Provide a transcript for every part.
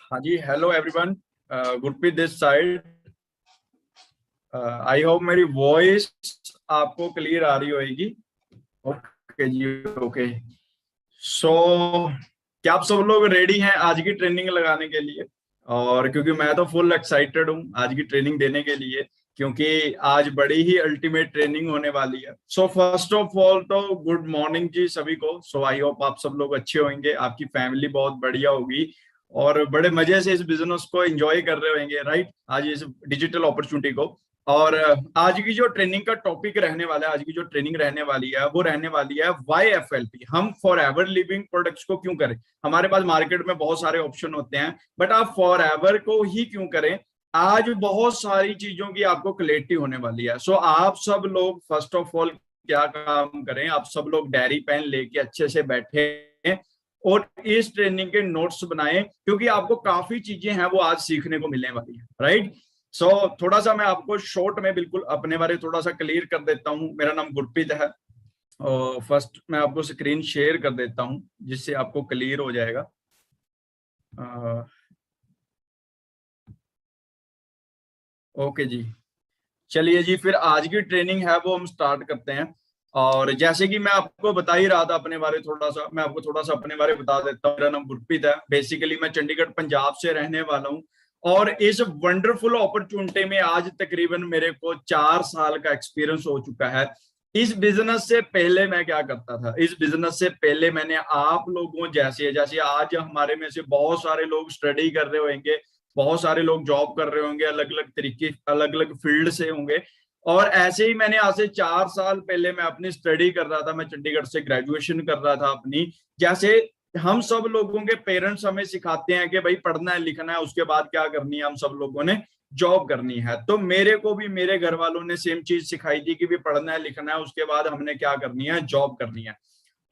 हाँ जी, hello everyone. Gurpreet this side. I hope मेरी वॉइस आपको क्लियर आ रही होगी। ओके जी, ओके। सो क्या आप सब लोग रेडी हैं आज की ट्रेनिंग लगाने के लिए? और क्योंकि मैं तो फुल एक्साइटेड हूँ आज की ट्रेनिंग देने के लिए, क्योंकि आज बड़ी ही अल्टीमेट ट्रेनिंग होने वाली है। सो फर्स्ट ऑफ ऑल तो गुड मॉर्निंग जी सभी को। सो आई होप आप सब लोग अच्छे होंगे, आपकी फैमिली बहुत बढ़िया होगी और बड़े मजे से इस बिजनेस को एंजॉय कर रहे होंगे, राइट, आज इस डिजिटल अपॉर्चुनिटी को। और आज की जो ट्रेनिंग का टॉपिक रहने वाला है, आज की जो ट्रेनिंग रहने वाली है वो रहने वाली है YFLP। हम फॉर एवर लिविंग प्रोडक्ट्स को क्यों करें? हमारे पास मार्केट में बहुत सारे ऑप्शन होते हैं, बट आप फॉर एवर को ही क्यों करें? आज बहुत सारी चीजों की आपको क्लैरिटी होने वाली है। सो आप सब लोग फर्स्ट ऑफ ऑल क्या काम करें, आप सब लोग डायरी पेन लेके अच्छे से बैठे और इस ट्रेनिंग के नोट्स बनाएं, क्योंकि आपको काफी चीजें हैं वो आज सीखने को मिलने वाली है, राइट। सो थोड़ा सा मैं आपको शॉर्ट में बिल्कुल अपने बारे थोड़ा सा क्लियर कर देता हूँ। मेरा नाम गुरप्रीत है और फर्स्ट मैं आपको स्क्रीन शेयर कर देता हूँ जिससे आपको क्लियर हो जाएगा। ओके जी, चलिए जी, फिर आज की ट्रेनिंग है वो हम स्टार्ट करते हैं। और जैसे कि मैं आपको बता ही रहा था अपने बारे, थोड़ा सा मैं आपको थोड़ा सा अपने बारे बता देता हूँ। मेरा नाम गुरप्रीत है, बेसिकली मैं चंडीगढ़ पंजाब से रहने वाला हूँ। और इस वंडरफुल अपॉर्चुनिटी में आज तकरीबन मेरे को 4 साल का एक्सपीरियंस हो चुका है। इस बिजनेस से पहले मैं क्या करता था? इस बिजनेस से पहले मैंने आप लोगों जैसे जैसे आज हमारे में से बहुत सारे लोग स्टडी कर रहे होंगे, बहुत सारे लोग जॉब कर रहे होंगे, अलग अलग तरीके अलग अलग फील्ड से होंगे। और ऐसे ही मैंने आज से 4 साल पहले मैं अपनी स्टडी कर रहा था, मैं चंडीगढ़ से ग्रेजुएशन कर रहा था अपनी। जैसे हम सब लोगों के पेरेंट्स हमें सिखाते हैं कि भाई पढ़ना है लिखना है, उसके बाद क्या करनी है, हम सब लोगों ने जॉब करनी है। तो मेरे को भी मेरे घर वालों ने सेम चीज सिखाई थी कि भी पढ़ना है लिखना है, उसके बाद हमने क्या करनी है, जॉब करनी है।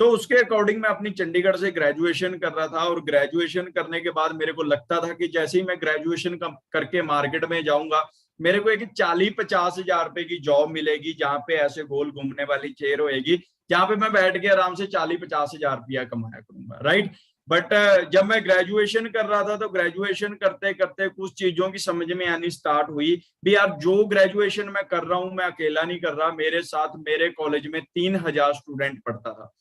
तो उसके अकॉर्डिंग मैं अपनी चंडीगढ़ से ग्रेजुएशन कर रहा था। और ग्रेजुएशन करने के बाद मेरे को लगता था कि जैसे ही मैं ग्रेजुएशन करके मार्केट में जाऊंगा, मेरे को एक 40-50 हजार रुपए की जॉब मिलेगी, जहां पे ऐसे गोल घूमने वाली चेयर होएगी, जहां पे मैं बैठ के आराम से 40-50 हजार रुपया कमाया करूंगा, राइट। बट जब मैं ग्रेजुएशन कर रहा था तो ग्रेजुएशन करते करते कुछ चीजों की समझ में आनी स्टार्ट हुई भी। यार जो ग्रेजुएशन मैं कर रहा हूँ मैं अकेला नहीं कर रहा, मेरे साथ मेरे कॉलेज में 3,000 स्टूडेंट पढ़ता था।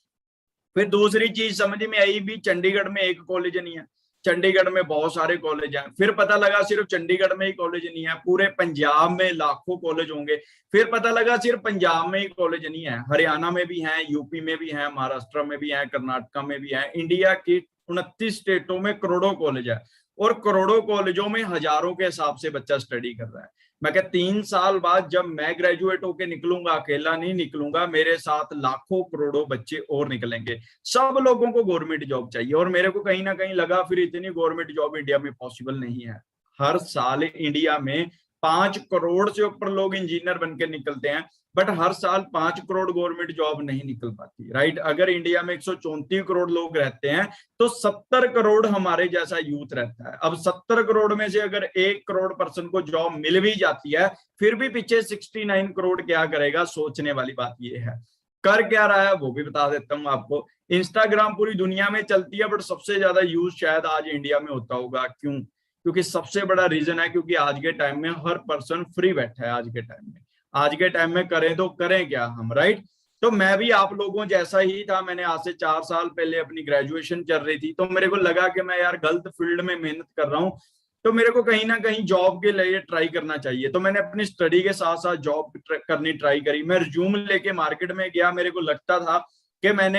फिर दूसरी चीज समझ में आई भी, चंडीगढ़ में एक कॉलेज नहीं है, चंडीगढ़ में बहुत सारे कॉलेज हैं। फिर पता लगा सिर्फ चंडीगढ़ में ही कॉलेज नहीं है, पूरे पंजाब में लाखों कॉलेज होंगे। फिर पता लगा सिर्फ पंजाब में ही कॉलेज नहीं है, हरियाणा में भी हैं, यूपी में भी हैं, महाराष्ट्र में भी हैं, कर्नाटका में भी हैं। इंडिया की 29 स्टेटों में करोड़ों कॉलेज है और करोड़ों कॉलेजों में हजारों के हिसाब से बच्चा स्टडी कर रहा है। मैं क्या 3 साल बाद जब मैं ग्रेजुएट होके निकलूंगा, अकेला नहीं निकलूंगा, मेरे साथ लाखों करोड़ों बच्चे और निकलेंगे। सब लोगों को गवर्नमेंट जॉब चाहिए और मेरे को कहीं ना कहीं लगा फिर इतनी गवर्नमेंट जॉब इंडिया में पॉसिबल नहीं है। हर साल इंडिया में 5 करोड़ से ऊपर लोग इंजीनियर बनकर निकलते हैं, बट हर साल 5 करोड़ गवर्नमेंट जॉब नहीं निकल पाती, राइट। अगर इंडिया में 134 करोड़ लोग रहते हैं तो 70 करोड़ हमारे जैसा यूथ रहता है। अब 70 करोड़ में से अगर 1 करोड़ पर्सन को जॉब मिल भी जाती है, फिर भी पीछे 69 करोड़ क्या करेगा? सोचने वाली बात यह है। कर क्या रहा है वो भी बता देता हूँ आपको। इंस्टाग्राम पूरी दुनिया में चलती है, बट सबसे ज्यादा यूज शायद आज इंडिया में होता होगा। क्यों? क्योंकि सबसे बड़ा रीजन है क्योंकि आज के टाइम में हर पर्सन फ्री बैठा है। आज के टाइम में, आज के टाइम में करें तो करें क्या हम, राइट। तो मैं भी आप लोगों जैसा ही था। मैंने आज से 4 साल पहले अपनी ग्रेजुएशन चल रही थी, तो मेरे को लगा कि मैं यार गलत फील्ड में मेहनत कर रहा हूँ, तो मेरे को कहीं ना कहीं जॉब के लिए ट्राई करना चाहिए। तो मैंने अपनी स्टडी के साथ साथ जॉब करनी ट्राई करी। मैं रिज्यूम लेके मार्केट में गया, मेरे को लगता था कि मैं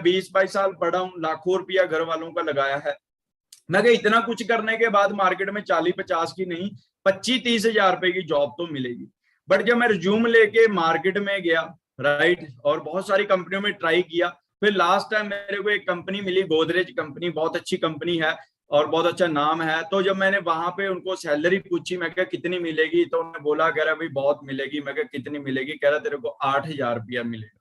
20-22 साल पढ़ा हूँ, लाखों रुपया घर वालों का लगाया है। मैं इतना कुछ करने के बाद मार्केट में 40-50 की नहीं, 25-30 हजार रुपए की जॉब तो मिलेगी। बट जब मैं रिज्यूम लेके मार्केट में गया, राइट, और बहुत सारी कंपनियों में ट्राई किया, फिर लास्ट टाइम मेरे को एक कंपनी मिली, गोदरेज कंपनी, बहुत अच्छी कंपनी है और बहुत अच्छा नाम है। तो जब मैंने वहां पे उनको सैलरी पूछी, मैं क्या कितनी मिलेगी, तो उन्होंने बोला, कह रहा भाई बहुत मिलेगी। मैं क्या कितनी मिलेगी? कह रहा तेरे को 8,000 रुपया मिलेगा।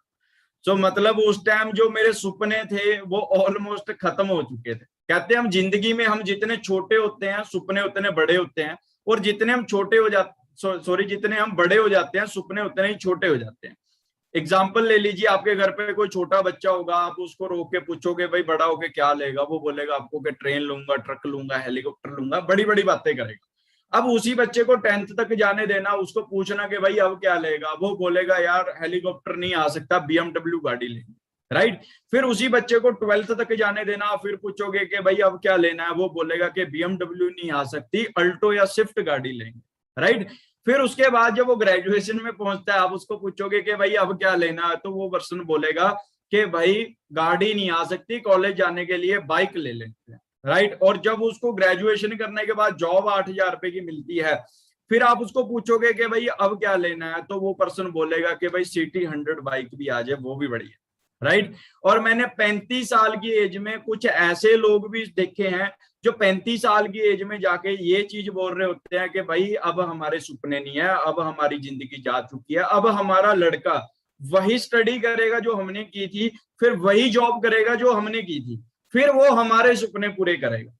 तो मतलब उस टाइम जो मेरे सपने थे वो ऑलमोस्ट खत्म हो चुके थे। कहते हैं हम जिंदगी में हम जितने छोटे होते हैं सपने उतने बड़े होते हैं, और जितने हम छोटे हो जाते, सॉरी, जितने हम बड़े हो जाते हैं सपने उतने ही छोटे हो जाते हैं। एग्जाम्पल ले लीजिए, आपके घर पे कोई छोटा बच्चा होगा, आप उसको रोक के पूछोगे भाई बड़ा होके क्या लेगा, वो बोलेगा आपको कि ट्रेन लूंगा, ट्रक लूंगा, हेलीकॉप्टर लूंगा, बड़ी बड़ी बातें करेगा। अब उसी बच्चे को 10th तक जाने देना, उसको पूछना कि भाई अब क्या लेगा, वो बोलेगा यार हेलीकॉप्टर नहीं आ सकता, BMW गाड़ी लेंगे, राइट। फिर उसी बच्चे को 12th तक जाने देना, फिर पूछोगे कि भाई अब क्या लेना है, वो बोलेगा कि BMW नहीं आ सकती, अल्टो या स्विफ्ट गाड़ी लेंगे, राइट। फिर उसके बाद जब वो ग्रेजुएशन में पहुंचता है, आप उसको पूछोगे कि भाई अब क्या लेना है, तो वो पर्सन बोलेगा कि भाई गाड़ी नहीं आ सकती, कॉलेज जाने के लिए बाइक ले लेते हैं, राइट। और जब उसको ग्रेजुएशन करने के बाद जॉब 8,000 रुपए की मिलती है, फिर आप उसको पूछोगे कि भाई अब क्या लेना है, तो वो पर्सन बोलेगा कि भाई सिटी 100 बाइक भी आ जाए वो भी बढ़िया, राइट। और मैंने 35 साल की एज में कुछ ऐसे लोग भी देखे हैं जो 35 साल की एज में जाके ये चीज बोल रहे होते हैं कि भाई अब हमारे सपने नहीं है, अब हमारी जिंदगी जा चुकी है, अब हमारा लड़का वही स्टडी करेगा जो हमने की थी, फिर वही जॉब करेगा जो हमने की थी, फिर वो हमारे सपने पूरे करेगा।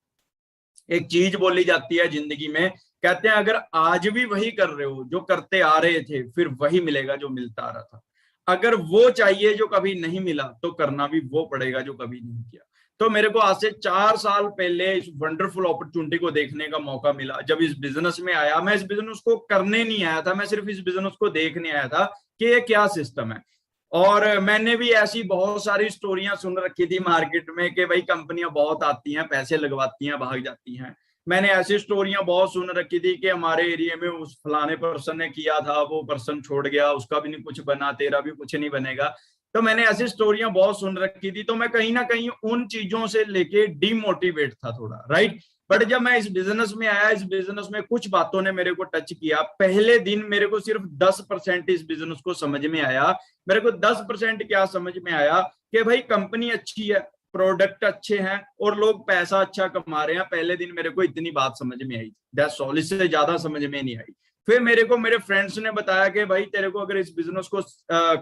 एक चीज बोली जाती है जिंदगी में, कहते हैं अगर आज भी वही कर रहे हो जो करते आ रहे थे, फिर वही मिलेगा जो मिलता आ रहा था। अगर वो चाहिए जो कभी नहीं मिला, तो करना भी वो पड़ेगा जो कभी नहीं किया। तो मेरे को आज से 4 साल पहले इस वंडरफुल अपॉर्चुनिटी को देखने का मौका मिला। जब इस बिजनेस में आया, मैं इस बिजनेस को करने नहीं आया था, मैं सिर्फ इस बिजनेस को देखने आया था कि ये क्या सिस्टम है। और मैंने भी ऐसी बहुत सारी स्टोरियां सुन रखी थी मार्केट में कि भाई कंपनियां बहुत आती हैं, पैसे लगवाती हैं, भाग जाती हैं। मैंने ऐसी स्टोरियां बहुत सुन रखी थी कि हमारे एरिया में उस फलाने पर्सन ने किया था, वो पर्सन छोड़ गया, उसका भी नहीं कुछ बना, तेरा भी कुछ नहीं बनेगा। तो मैंने ऐसी स्टोरियां बहुत सुन रखी थी, तो मैं कहीं ना कहीं उन चीजों से लेके डिमोटिवेट था थोड़ा, राइट। बट जब मैं इस बिजनेस में आया, इस बिजनेस में कुछ बातों ने मेरे को टच किया। पहले दिन मेरे को सिर्फ 10% इस बिजनेस को समझ में आया। मेरे को 10% क्या समझ में आया कि भाई कंपनी अच्छी है, प्रोडक्ट अच्छे हैं और लोग पैसा अच्छा कमा रहे हैं। पहले दिन मेरे को इतनी बात समझ में आई, दैट्स ऑल, इससे ज्यादा समझ में नहीं आई। फिर मेरे को मेरे फ्रेंड्स ने बताया कि भाई तेरे को अगर इस बिजनेस को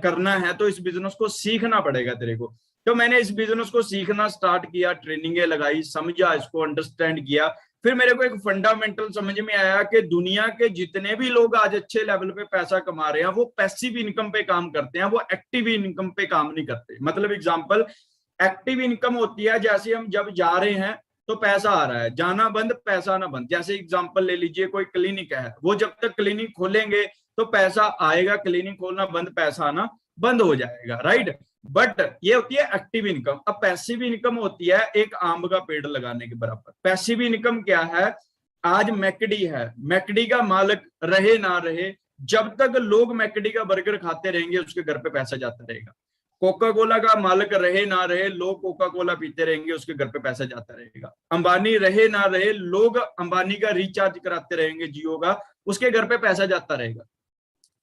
करना है तो इस बिजनेस को सीखना पड़ेगा तेरे को। तो मैंने इस बिजनेस को सीखना स्टार्ट किया, ट्रेनिंगें लगाई, समझा, इसको अंडरस्टैंड किया। फिर मेरे को एक फंडामेंटल समझ में आया कि दुनिया के जितने भी लोग आज अच्छे लेवल पे पैसा कमा रहे हैं, वो पैसिव इनकम पे काम करते हैं, वो एक्टिव इनकम पे काम नहीं करते। मतलब एग्जांपल, एक्टिव इनकम होती है जैसे हम जब जा रहे हैं तो पैसा आ रहा है, जाना बंद पैसा ना बंद। जैसे एग्जांपल ले लीजिए, कोई क्लिनिक है, वो जब तक क्लिनिक खोलेंगे तो पैसा आएगा, क्लिनिक खोलना बंद पैसा आना बंद हो जाएगा, राइट। बट ये होती है एक्टिव इनकम। अब पैसिव इनकम होती है एक आम का पेड़ लगाने के बराबर। पैसिव इनकम क्या है? आज मैकडी है, मैकडी का मालिक रहे ना रहे, जब तक लोग मैकडी का बर्गर खाते रहेंगे उसके घर पे पैसा जाता रहेगा। कोका कोला का मालिक रहे ना रहे, लोग कोका कोला पीते रहेंगे, उसके घर पे पैसा जाता रहेगा। अंबानी रहे ना रहे, लोग अंबानी का रिचार्ज कराते रहेंगे जियो का, उसके घर पे पैसा जाता रहेगा।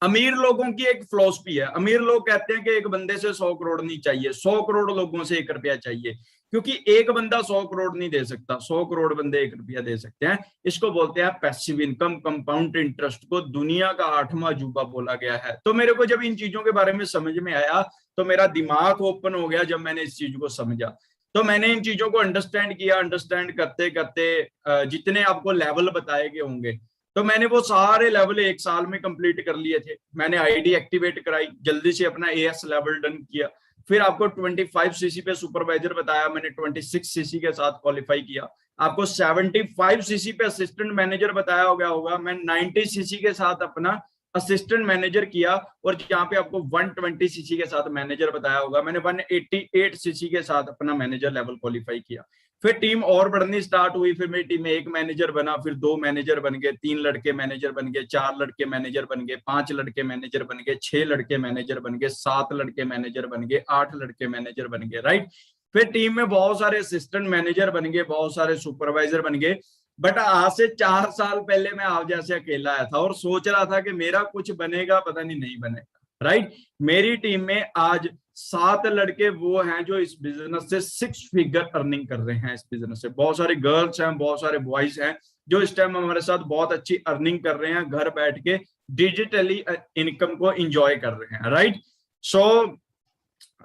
अमीर लोगों की एक फिलॉसफी है, अमीर लोग कहते हैं कि एक बंदे से 100 करोड़ नहीं चाहिए, 100 करोड़ लोगों से 1 रुपया चाहिए, क्योंकि एक बंदा 100 करोड़ नहीं दे सकता, 100 करोड़ बंदे 1 रुपया दे सकते हैं। इसको बोलते हैं पैसिव इनकम, कंपाउंड इंटरेस्ट को दुनिया का 8वां अजूबा बोला गया है। तो मेरे को जब इन चीजों के बारे में समझ में आया तो मेरा दिमाग ओपन हो गया। जब मैंने इस चीज को समझा तो मैंने इन चीजों को अंडरस्टैंड किया। अंडरस्टैंड करते करते जितने आपको लेवल बताए गए होंगे, तो मैंने वो सारे लेवल 1 साल में कंप्लीट कर लिए थे। मैंने आईडी एक्टिवेट कराई, जल्दी से अपना एएस लेवल डन किया। फिर आपको 25 सीसी पे सुपरवाइजर बताया, मैंने 26 सीसी के साथ क्वालिफाई किया। आपको 75 सीसी पे असिस्टेंट मैनेजर बताया हो गया होगा, मैं 90 सीसी के साथ अपना असिस्टेंट मैनेजर किया। और जहाँ पे आपको 120 सीसी के साथ मैनेजर बताया होगा, मैंने 188 सीसी के साथ अपना मैनेजर लेवल क्वालिफाई किया। फिर टीम और बढ़नी स्टार्ट हुई, फिर मेरी टीम में 1 मैनेजर बना, फिर 2 मैनेजर बन गए, 3 लड़के मैनेजर बन गए, 4 लड़के मैनेजर बन गए, 5 लड़के मैनेजर बन गए, 6 लड़के मैनेजर बन गए, 7 लड़के मैनेजर बन गए, 8 लड़के मैनेजर बन गए, राइट। फिर टीम में बहुत सारे असिस्टेंट मैनेजर बन गए, बहुत सारे सुपरवाइजर बन गए। बट आज से 4 साल पहले मैं आप जैसे अकेला आया था और सोच रहा था कि मेरा कुछ बनेगा, पता नहीं बनेगा, राइट। मेरी टीम में आज 7 लड़के वो हैं जो इस बिजनेस से 6 फिगर अर्निंग कर रहे हैं। इस बिजनेस से बहुत सारे गर्ल्स हैं, बहुत सारे बॉयज हैं जो इस टाइम हमारे साथ बहुत अच्छी अर्निंग कर रहे हैं, घर बैठ के डिजिटली इनकम को एंजॉय कर रहे हैं, राइट। सो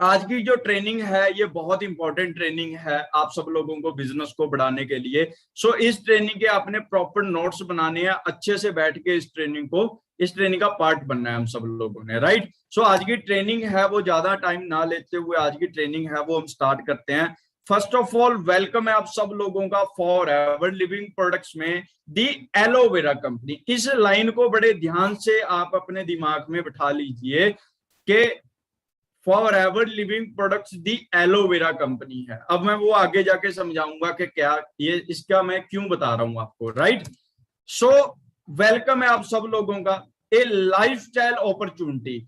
आज की जो ट्रेनिंग है ये बहुत इंपॉर्टेंट ट्रेनिंग है आप सब लोगों को बिजनेस को बढ़ाने के लिए। सो इस ट्रेनिंग के आपने प्रॉपर नोट्स बनाने हैं, अच्छे से बैठ के इस ट्रेनिंग का पार्ट बनना है हम सब लोगों ने, राइट। सो आज की ट्रेनिंग है वो ज्यादा टाइम ना लेते हुए आज की ट्रेनिंग है वो हम स्टार्ट करते हैं। फर्स्ट ऑफ ऑल वेलकम है आप सब लोगों का फॉरएवर लिविंग प्रोडक्ट्स में दी एलोवेरा कंपनी। इस लाइन को बड़े ध्यान से आप अपने दिमाग में बिठा लीजिए कि फॉरएवर लिविंग प्रोडक्ट्स दी एलोवेरा कंपनी है। अब मैं वो आगे जाके समझाऊंगा कि क्या ये इसका मैं क्यों बता रहा हूं आपको, राइट। सो वेलकम है आप सब लोगों का। ए लाइफस्टाइल अपॉर्चुनिटी,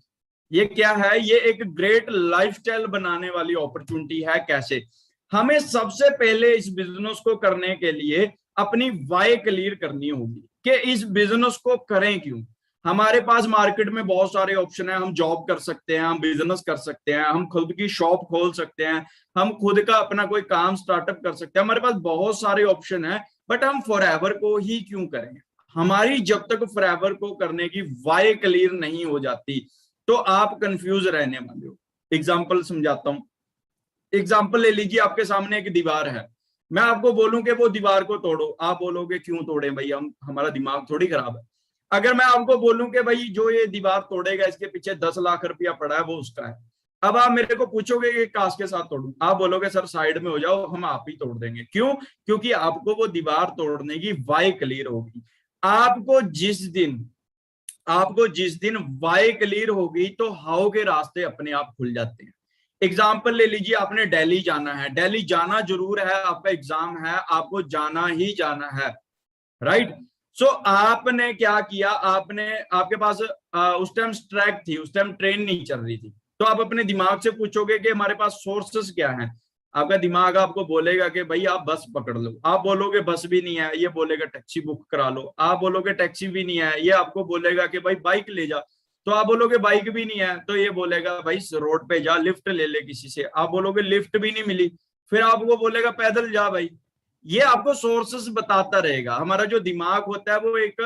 ये क्या है? ये एक ग्रेट लाइफस्टाइल बनाने वाली अपॉर्चुनिटी है। कैसे? हमें सबसे पहले इस बिजनेस को करने के लिए अपनी वाई क्लियर करनी होगी कि इस बिजनेस को करें क्यों। हमारे पास मार्केट में बहुत सारे ऑप्शन है, हम जॉब कर सकते हैं, हम बिजनेस कर सकते हैं, हम खुद की शॉप खोल सकते हैं, हम खुद का अपना कोई काम स्टार्टअप कर सकते हैं, हमारे पास बहुत सारे ऑप्शन है। बट हम फॉरएवर को ही क्यों करें? हमारी जब तक फॉरएवर को करने की वाई क्लियर नहीं हो जाती तो आप कंफ्यूज रहने वाले हो। एग्जाम्पल समझाता हूं। एग्जाम्पल ले लीजिए, आपके सामने एक दीवार है, मैं आपको बोलूं कि वो दीवार को तोड़ो, आप बोलोगे क्यों तोड़े भाई, हम हमारा दिमाग थोड़ी खराब है। अगर मैं आपको बोलूं कि भाई जो ये दीवार तोड़ेगा इसके पीछे 10 लाख रुपया पड़ा है, वो उसका है। अब आप मेरे को पूछोगे कि काश के साथ तोड़ूं, आप बोलोगे सर साइड में हो जाओ, हम आप ही तोड़ देंगे। क्यों? क्योंकि आपको वो दीवार तोड़ने की वाई क्लियर होगी। आपको जिस दिन आपको जिस दिन वाई क्लियर होगी तो हाउ के रास्ते अपने आप खुल जाते हैं। एग्जाम्पल ले लीजिए, आपने दिल्ली जाना है, दिल्ली जाना जरूर है, आपका एग्जाम है, आपको जाना ही जाना है, राइट। सो आपने क्या किया, आपने आपके पास उस टाइम स्ट्राइक थी, उस टाइम ट्रेन नहीं चल रही थी, तो आप अपने दिमाग से पूछोगे कि हमारे पास सोर्सेस क्या हैं। आपका दिमाग आपको बोलेगा कि भाई आप बस पकड़ लो, आप बोलोगे बस भी नहीं है, ये बोलेगा टैक्सी बुक करा लो, आप बोलोगे टैक्सी भी नहीं है, ये आपको बोलेगा कि भाई बाइक ले जा, तो आप बोलोगे बाइक भी नहीं है, तो ये बोलेगा भाई रोड पे जा, लिफ्ट ले ले किसी से, आप बोलोगे लिफ्ट भी नहीं मिली, फिर आपको बोलेगा पैदल जा भाई। ये आपको सोर्सेस बताता रहेगा। हमारा जो दिमाग होता है वो एक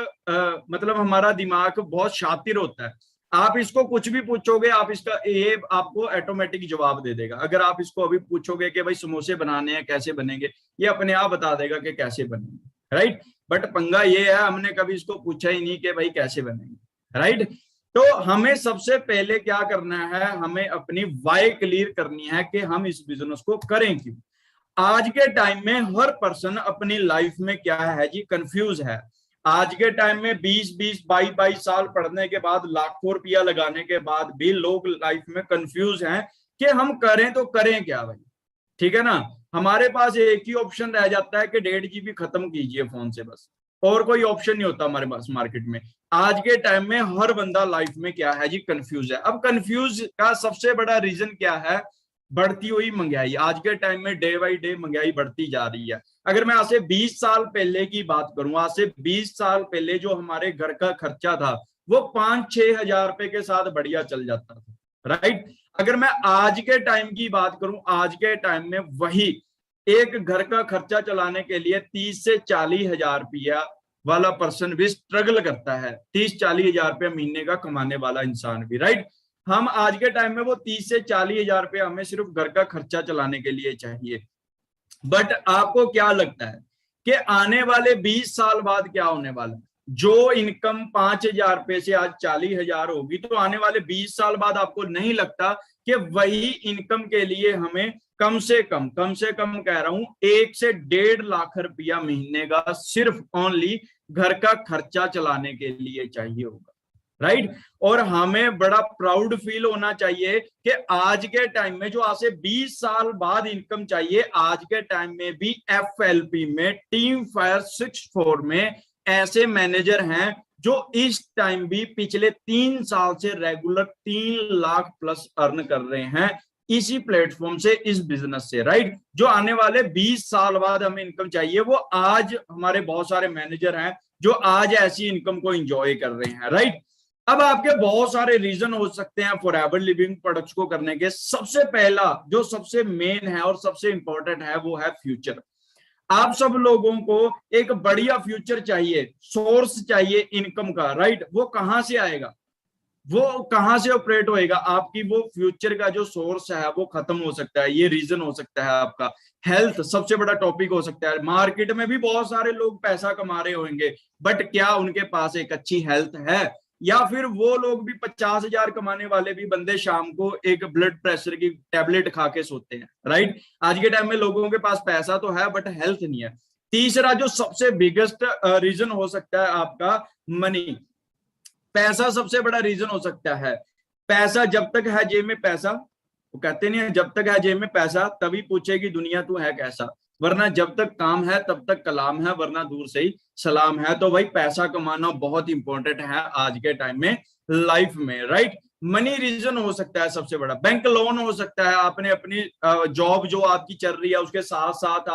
मतलब हमारा दिमाग बहुत शातिर होता है। आप इसको कुछ भी पूछोगे, आप इसका ये आपको ऑटोमेटिक जवाब दे देगा। अगर आप इसको अभी पूछोगे कि भाई समोसे बनाने हैं कैसे बनेंगे, ये अपने आप बता देगा कि कैसे बनेंगे, राइट। बट पंगा ये है, हमने कभी इसको पूछा ही नहीं कि भाई कैसे बनेंगे, राइट। तो हमें सबसे पहले क्या करना है, हमें अपनी वाई क्लियर करनी है कि हम इस बिजनेस को करें क्यों। आज के टाइम में हर पर्सन अपनी लाइफ में क्या है जी, कंफ्यूज है। आज के टाइम में 20-20 22-22 साल पढ़ने के बाद, लाखों रुपया लगाने के बाद भी लोग लाइफ में कंफ्यूज हैं कि हम करें तो करें क्या भाई। ठीक है ना, हमारे पास एक ही ऑप्शन रह जाता है कि 1.5 GB खत्म कीजिए फोन से, बस और कोई ऑप्शन नहीं होता हमारे पास मार्केट में। आज के टाइम में हर बंदा लाइफ में क्या है जी, कंफ्यूज है। अब कंफ्यूज का सबसे बड़ा रीजन क्या है? बढ़ती हुई महंगाई। आज के टाइम में डे बाई डे महंगाई बढ़ती जा रही है। अगर मैं आज से 20 साल पहले की बात करूं, आज से 20 साल पहले जो हमारे घर का खर्चा था वो 5-6 हजार रुपए के साथ बढ़िया चल जाता था, राइट। अगर मैं आज के टाइम की बात करूं, आज के टाइम में वही एक घर का खर्चा चलाने के लिए 30 से 40 हजार रुपया वाला पर्सन भी स्ट्रगल करता है। 30-40 हजार रुपया महीने का कमाने वाला इंसान भी, राइट। हम आज के टाइम में वो 30 से 40 हजार रुपया हमें सिर्फ घर का खर्चा चलाने के लिए चाहिए। बट आपको क्या लगता है कि आने वाले 20 साल बाद क्या होने वाला है? जो इनकम 5 हजार रुपए से आज 40 हजार होगी, तो आने वाले 20 साल बाद आपको नहीं लगता कि वही इनकम के लिए हमें कम से कम कह रहा हूं 1 से 1.5 लाख रुपया महीने का सिर्फ ओनली घर का खर्चा चलाने के लिए चाहिए होगा, राइट। और हमें बड़ा प्राउड फील होना चाहिए कि आज के टाइम में जो आज से 20 साल बाद इनकम चाहिए, आज के टाइम में भी FLP में, टीम फायर 64 में ऐसे मैनेजर हैं जो इस टाइम भी पिछले 3 साल से रेगुलर 3 लाख प्लस अर्न कर रहे हैं इसी प्लेटफॉर्म से, इस बिजनेस से, राइट। जो आने वाले 20 साल बाद हमें इनकम चाहिए, वो आज हमारे बहुत सारे मैनेजर हैं जो आज ऐसी इनकम को एंजॉय कर रहे हैं, राइट। अब आपके बहुत सारे रीजन हो सकते हैं फॉरएवर लिविंग प्रोडक्ट्स को करने के। सबसे पहला जो सबसे मेन है और सबसे इंपॉर्टेंट है वो है फ्यूचर। आप सब लोगों को एक बढ़िया फ्यूचर चाहिए, सोर्स चाहिए इनकम का, राइट। वो कहां से आएगा? वो कहां से ऑपरेट होएगा? आपकी वो फ्यूचर का जो सोर्स है वो खत्म हो सकता है, ये रीजन हो सकता है आपका। हेल्थ सबसे बड़ा टॉपिक हो सकता है। मार्केट में भी बहुत सारे लोग पैसा कमा रहे होंगे, बट क्या उनके पास एक अच्छी हेल्थ है? या फिर वो लोग भी 50,000 कमाने वाले भी बंदे शाम को एक ब्लड प्रेशर की टेबलेट खा के सोते हैं, राइट? आज के टाइम में लोगों के पास पैसा तो है बट हेल्थ नहीं है। तीसरा जो सबसे बिगेस्ट रीजन हो सकता है आपका, मनी। पैसा सबसे बड़ा रीजन हो सकता है। पैसा जब तक है जेब में, पैसा, वो कहते नहीं है जब तक है जेब में पैसा तभी पूछेगी दुनिया तू है कैसा, वरना जब तक काम है तब तक कलाम है, वरना दूर से ही सलाम है। तो भाई पैसा कमाना बहुत इंपॉर्टेंट है आज के टाइम में लाइफ में, राइट? मनी रीजन हो सकता है सबसे बड़ा। बैंक लोन हो सकता है, आपने अपनी जॉब जो आपकी चल रही है उसके साथ साथ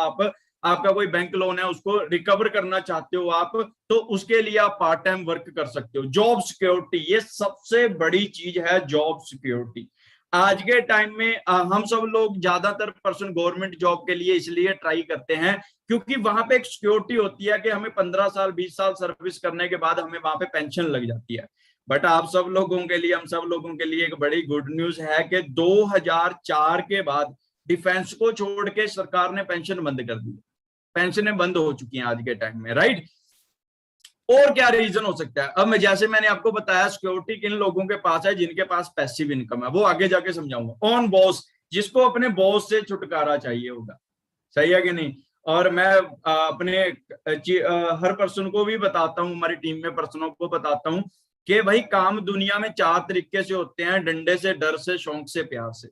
आपका कोई बैंक लोन है उसको रिकवर करना चाहते हो आप, तो उसके लिए आप पार्ट टाइम वर्क कर सकते हो। जॉब सिक्योरिटी, ये सबसे बड़ी चीज है, जॉब सिक्योरिटी। आज के टाइम में हम सब लोग ज्यादातर पर्सन गवर्नमेंट जॉब के लिए इसलिए ट्राई करते हैं क्योंकि वहां पे एक सिक्योरिटी होती है कि हमें 15 साल 20 साल सर्विस करने के बाद हमें वहां पे पेंशन लग जाती है। बट आप सब लोगों के लिए, हम सब लोगों के लिए एक बड़ी गुड न्यूज है कि 2004 के बाद डिफेंस को छोड़ के सरकार ने पेंशन बंद कर दी। पेंशनें बंद हो चुकी हैं आज के टाइम में, राइट? और क्या रीजन हो सकता है? अब मैं, जैसे मैंने आपको बताया, सिक्योरिटी किन लोगों के पास है? जिनके पास पैसिव इनकम है, वो आगे जाके समझाऊंगा। ऑन बॉस, जिसको अपने बॉस से छुटकारा चाहिए होगा, सही है कि नहीं? और मैं अपने हर पर्सन को भी बताता हूँ, हमारी टीम में पर्सनों को बताता हूँ कि भाई काम दुनिया में 4 तरीके से होते हैं, डंडे से, डर से, शौक से, प्यार से।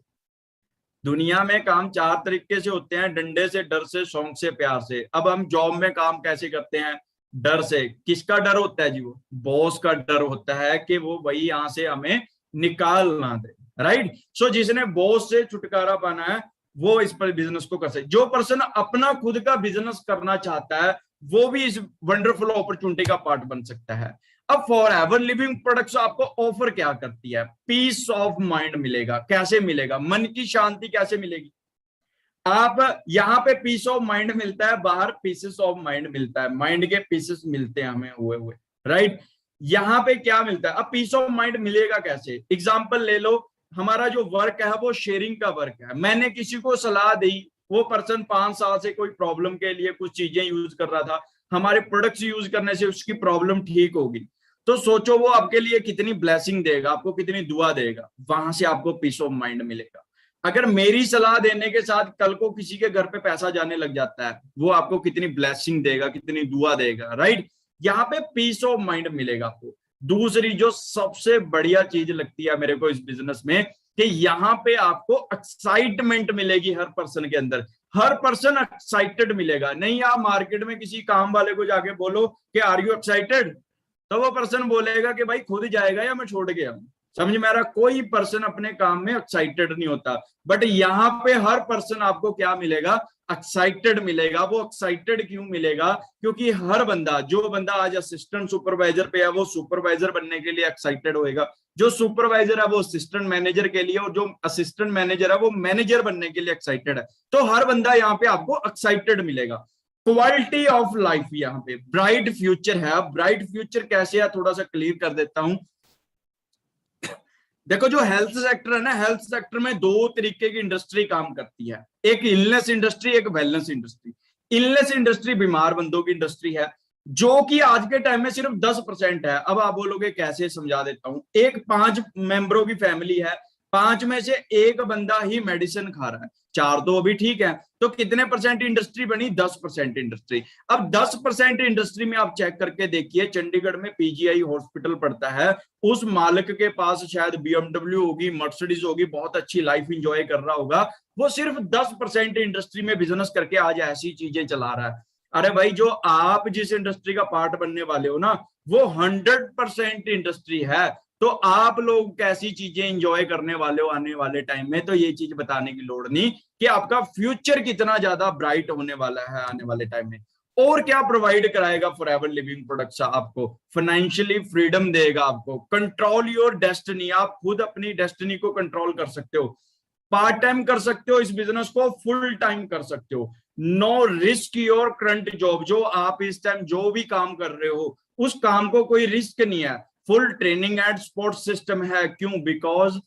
दुनिया में काम 4 तरीके से होते हैं, डंडे से, डर से, शौक से, प्यार से। अब हम जॉब में काम कैसे करते हैं? डर से। किसका डर होता है जी? वो बॉस का डर होता है कि वो वही यहां से हमें निकाल ना दे, राइट? सो जिसने बॉस से छुटकारा पाना है वो इस पर बिजनेस को कर सकते। जो पर्सन अपना खुद का बिजनेस करना चाहता है वो भी इस वंडरफुल अपॉर्चुनिटी का पार्ट बन सकता है। अब फॉर एवर लिविंग प्रोडक्ट्स आपको ऑफर क्या करती है? पीस ऑफ माइंड मिलेगा। कैसे मिलेगा? मन की शांति कैसे मिलेगी? आप यहाँ पे पीस ऑफ माइंड मिलता है, बाहर पीसेस ऑफ माइंड मिलता है, माइंड के पीसेस मिलते हैं हमें हुए हुए, राइट? यहाँ पे क्या मिलता है? अब पीस ऑफ माइंड मिलेगा कैसे? एग्जाम्पल ले लो, हमारा जो वर्क है वो शेयरिंग का वर्क है। मैंने किसी को सलाह दी, वो पर्सन 5 साल से कोई प्रॉब्लम के लिए कुछ चीजें यूज कर रहा था, हमारे प्रोडक्ट्स यूज करने से उसकी प्रॉब्लम ठीक होगी। तो सोचो वो आपके लिए कितनी ब्लेसिंग देगा, आपको कितनी दुआ देगा, वहां से आपको पीस ऑफ माइंड मिलेगा। अगर मेरी सलाह देने के साथ कल को किसी के घर पे पैसा जाने लग जाता है, वो आपको कितनी ब्लेसिंग देगा, कितनी दुआ देगा, राइट? यहाँ पे पीस ऑफ माइंड मिलेगा आपको। दूसरी जो सबसे बढ़िया चीज लगती है मेरे को इस बिजनेस में, कि यहाँ पे आपको एक्साइटमेंट मिलेगी हर पर्सन के अंदर। हर पर्सन एक्साइटेड मिलेगा। नहीं आप मार्केट में किसी काम वाले को जाके बोलो कि आर यू एक्साइटेड, तो वो पर्सन बोलेगा कि भाई खुद जाएगा या मैं छोड़ के आऊं। समझ में आ रहा? कोई पर्सन अपने काम में एक्साइटेड नहीं होता। बट यहाँ पे हर पर्सन आपको क्या मिलेगा? एक्साइटेड मिलेगा। वो एक्साइटेड क्यों मिलेगा? क्योंकि हर बंदा, जो बंदा आज असिस्टेंट सुपरवाइजर पे है वो सुपरवाइजर बनने के लिए एक्साइटेड होएगा, जो सुपरवाइजर है वो असिस्टेंट मैनेजर के लिए, और जो असिस्टेंट मैनेजर है वो मैनेजर बनने के लिए एक्साइटेड है। तो हर बंदा यहाँ पे आपको एक्साइटेड मिलेगा। क्वालिटी ऑफ लाइफ, यहाँ पे ब्राइट फ्यूचर है। ब्राइट फ्यूचर कैसे है थोड़ा सा क्लियर कर देता हूं। देखो जो हेल्थ सेक्टर है ना, हेल्थ सेक्टर में 2 तरीके की इंडस्ट्री काम करती है, एक इलनेस इंडस्ट्री, एक वेलनेस इंडस्ट्री। इलनेस इंडस्ट्री बीमार बंदों की इंडस्ट्री है, जो कि आज के टाइम में सिर्फ 10% है। अब आप बोलोगे कैसे, समझा देता हूं। एक 5 मेंबरों की फैमिली है, 5 में से एक बंदा ही मेडिसिन खा रहा है, 4 तो अभी ठीक है, तो कितने परसेंट इंडस्ट्री बनी? 10% इंडस्ट्री। अब 10% इंडस्ट्री में आप चेक करके देखिए, चंडीगढ़ में पीजीआई हॉस्पिटल पड़ता है, उस मालिक के पास शायद बीएमडब्ल्यू होगी, मर्सिडीज होगी, बहुत अच्छी लाइफ इंजॉय कर रहा होगा। वो सिर्फ 10% इंडस्ट्री में बिजनेस करके आज ऐसी चीजें चला रहा है। अरे भाई, जो आप जिस इंडस्ट्री का पार्ट बनने वाले हो ना, वो 100% इंडस्ट्री है। तो आप लोग कैसी चीजें एंजॉय करने वाले हो आने वाले टाइम में, तो ये चीज बताने की लोड़ नहीं कि आपका फ्यूचर कितना ज्यादा ब्राइट होने वाला है आने वाले टाइम में। और क्या प्रोवाइड कराएगा फॉरएवर लिविंग प्रोडक्ट्स? आपको फाइनेंशियली फ्रीडम देगा, आपको कंट्रोल योर डेस्टिनी, आप खुद अपनी डेस्टिनी को कंट्रोल कर सकते हो। पार्ट टाइम कर सकते हो इस बिजनेस को, फुल टाइम कर सकते हो। No risk your current job, जो आप इस टाइम जो भी काम कर रहे हो उस काम को कोई रिस्क नहीं है। Full training and support system है। क्यों? Because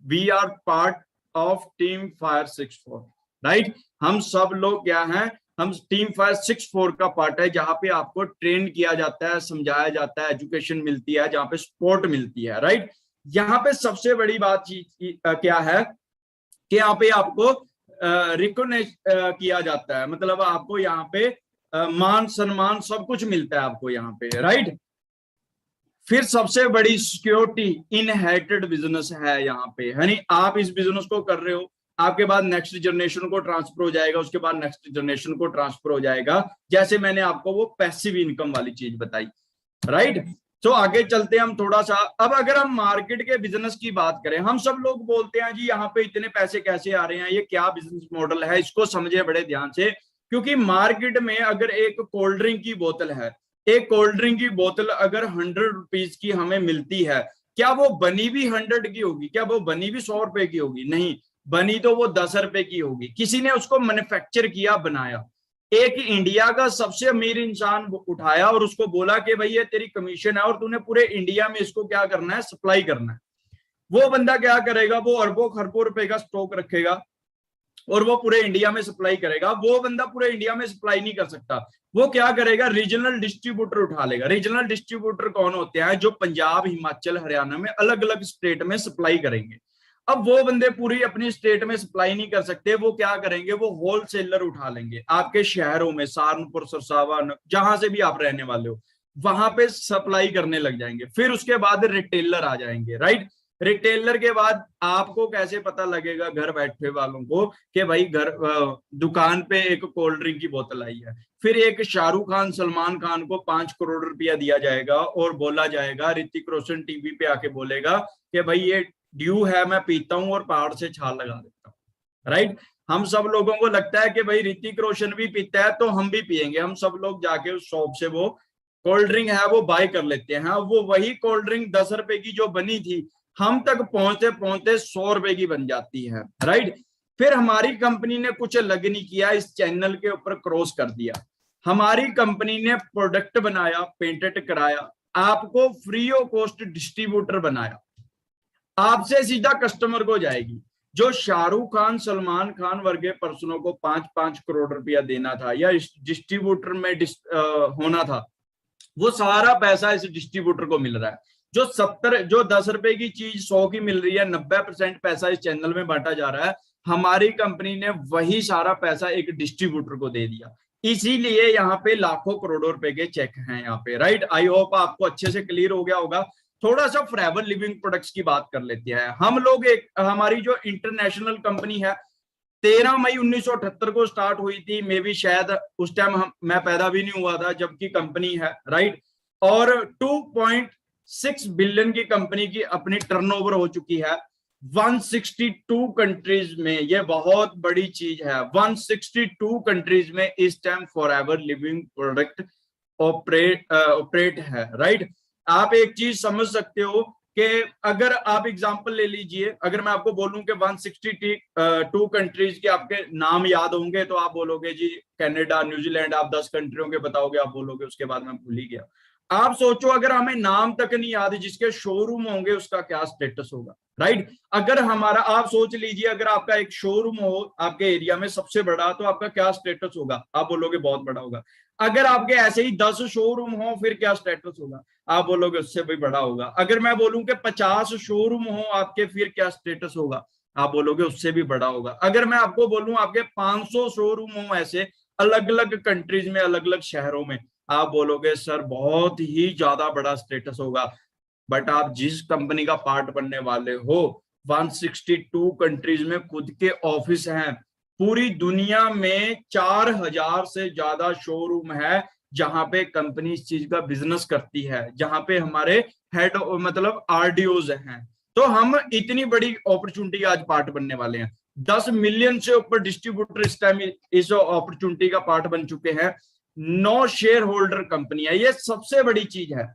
we are part of team fire 64, right. हम सब लोग क्या हैं, हम टीम फायर 64 का पार्ट है, जहां पे आपको ट्रेन किया जाता है, समझाया जाता है, एजुकेशन मिलती है, जहां पे सपोर्ट मिलती है, राइट। यहाँ पे सबसे बड़ी बात क्या है कि यहाँ पे आपको रिकॉग्नाइज किया जाता है, मतलब आपको यहाँ पे मान सम्मान सब कुछ मिलता है आपको यहाँ पे, राइट। फिर सबसे बड़ी सिक्योरिटी इनहेरिटेड बिजनेस है यहाँ पे, यानी आप इस बिजनेस को कर रहे हो, आपके बाद नेक्स्ट जनरेशन को ट्रांसफर हो जाएगा, उसके बाद नेक्स्ट जनरेशन को ट्रांसफर हो जाएगा, जैसे मैंने आपको वो पैसिव इनकम वाली चीज बताई, राइट। तो आगे चलते हैं हम थोड़ा सा। अब अगर हम मार्केट के बिजनेस की बात करें, हम सब लोग बोलते हैं जी यहाँ पे इतने पैसे कैसे आ रहे हैं, ये क्या बिजनेस मॉडल है, इसको समझे बड़े ध्यान से। क्योंकि मार्केट में अगर एक कोल्ड ड्रिंक की बोतल है, एक कोल्ड ड्रिंक की बोतल अगर 100 रुपीज की हमें मिलती है, क्या वो बनी भी 100 की होगी? क्या वो बनी भी 100 रुपए की होगी? नहीं, बनी तो वो 10 रुपए की होगी। किसी ने उसको मैन्युफैक्चर किया, बनाया, एक इंडिया का सबसे अमीर इंसान उठाया और उसको बोला कि भाई ये तेरी कमीशन है और तूने पूरे इंडिया में इसको क्या करना है, सप्लाई करना है। वो बंदा क्या करेगा, वो अरबों खरबों रुपए का स्टॉक रखेगा और वो पूरे इंडिया में सप्लाई करेगा। वो बंदा पूरे इंडिया में सप्लाई नहीं कर सकता, वो क्या करेगा, रीजनल डिस्ट्रीब्यूटर उठा लेगा। रीजनल डिस्ट्रीब्यूटर कौन होते हैं? जो पंजाब, हिमाचल, हरियाणा में अलग अलग स्टेट में सप्लाई करेंगे। अब वो बंदे पूरी अपनी स्टेट में सप्लाई नहीं कर सकते, वो क्या करेंगे, वो होलसेलर उठा लेंगे आपके शहरों में, सहारनपुर, सरसावा, जहां से भी आप रहने वाले हो, वहां पे सप्लाई करने लग जाएंगे। फिर उसके बाद रिटेलर आ जाएंगे, राइट। रिटेलर के बाद आपको कैसे पता लगेगा घर बैठे वालों को कि भाई घर दुकान पे एक कोल्ड ड्रिंक की बोतल आई है? फिर एक शाहरुख खान, सलमान खान को 5 करोड़ रुपया दिया जाएगा और बोला जाएगा, ऋतिक रोशन टीवी पे आके बोलेगा कि भाई ये ड्यू है, मैं पीता हूं और पहाड़ से छाल लगा देता हूं, राइट। हम सब लोगों को लगता है कि भाई ऋतिक रोशन भी पीता है तो हम भी पियेंगे। हम सब लोग जाके उस शॉप से वो कोल्ड ड्रिंक है वो बाय कर लेते हैं। वो वही कोल्ड ड्रिंक 10 रुपए की जो बनी थी, हम तक पहुंचते पहुंचते 100 रुपए की बन जाती है, राइट। फिर हमारी कंपनी ने कुछ अलग नहीं किया, इस चैनल के ऊपर क्रॉस कर दिया। हमारी कंपनी ने प्रोडक्ट बनाया, पेटेंट कराया, आपको फ्री ऑफ कॉस्ट डिस्ट्रीब्यूटर बनाया, आपसे सीधा कस्टमर को जाएगी। जो शाहरुख खान, सलमान खान वर्गे पर्सनों को 5-5 करोड़ रुपया देना था या इस डिस्ट्रीब्यूटर में होना था, वो सारा पैसा इस डिस्ट्रीब्यूटर को मिल रहा है। जो 10 रुपए की चीज 100 की मिल रही है, 90% पैसा इस चैनल में बांटा जा रहा है। हमारी कंपनी ने वही सारा पैसा एक डिस्ट्रीब्यूटर को दे दिया। इसीलिए यहाँ पे लाखों करोड़ों रुपए के चेक हैं यहाँ पे, राइट। आई होप आपको अच्छे से क्लियर हो गया होगा। थोड़ा सा फॉरएवर लिविंग प्रोडक्ट्स की बात कर लेते हैं हम लोग। हमारी जो इंटरनेशनल कंपनी है 13 मई 1978 को स्टार्ट हुई थी। मे भी शायद उस टाइम मैं पैदा भी नहीं हुआ था जबकि कंपनी है, राइट। और 2.6 बिलियन की कंपनी की अपनी टर्नओवर हो चुकी है 162 कंट्रीज में। ये बहुत बड़ी चीज है, 162 कंट्रीज में इस time forever living product operate है, राइट। आप एक चीज समझ सकते हो कि अगर आप एग्जांपल ले लीजिए, अगर मैं आपको बोलूं कि 162 कंट्रीज के आपके नाम याद होंगे तो आप बोलोगे जी कनाडा, न्यूजीलैंड, आप 10 कंट्रियों के बताओगे, आप बोलोगे उसके बाद मैं भूल ही गया। आप सोचो अगर हमें नाम तक नहीं याद, जिसके शोरूम होंगे उसका क्या स्टेटस होगा, राइट। अगर हमारा, आप सोच लीजिए अगर आपका एक शोरूम हो आपके एरिया में सबसे बड़ा, तो आपका क्या स्टेटस होगा? आप बोलोगे बहुत बड़ा होगा। अगर आपके ऐसे ही 10 शोरूम हो फिर क्या स्टेटस होगा? आप बोलोगे उससे भी बड़ा होगा। अगर मैं बोलूं कि 50 शोरूम हो आपके, फिर क्या स्टेटस होगा? आप बोलोगे उससे भी बड़ा होगा। अगर मैं आपको बोलूं आपके 500 शोरूम हो ऐसे अलग अलग कंट्रीज में, अलग अलग शहरों में, आप बोलोगे सर बहुत ही ज्यादा बड़ा स्टेटस होगा। बट आप जिस कंपनी का पार्ट बनने वाले हो, 162 कंट्रीज में खुद के ऑफिस हैं, पूरी दुनिया में 4000 से ज्यादा शोरूम है जहां पे कंपनी इस चीज का बिजनेस करती है, जहां पे हमारे हेड मतलब आरडीओज हैं। तो हम इतनी बड़ी अपॉर्चुनिटी आज पार्ट बनने वाले हैं। 10 मिलियन से ऊपर डिस्ट्रीब्यूटर इस टाइम इस अपॉर्चुनिटी का पार्ट बन चुके हैं। 9 शेयर होल्डर कंपनी है, ये सबसे बड़ी चीज है।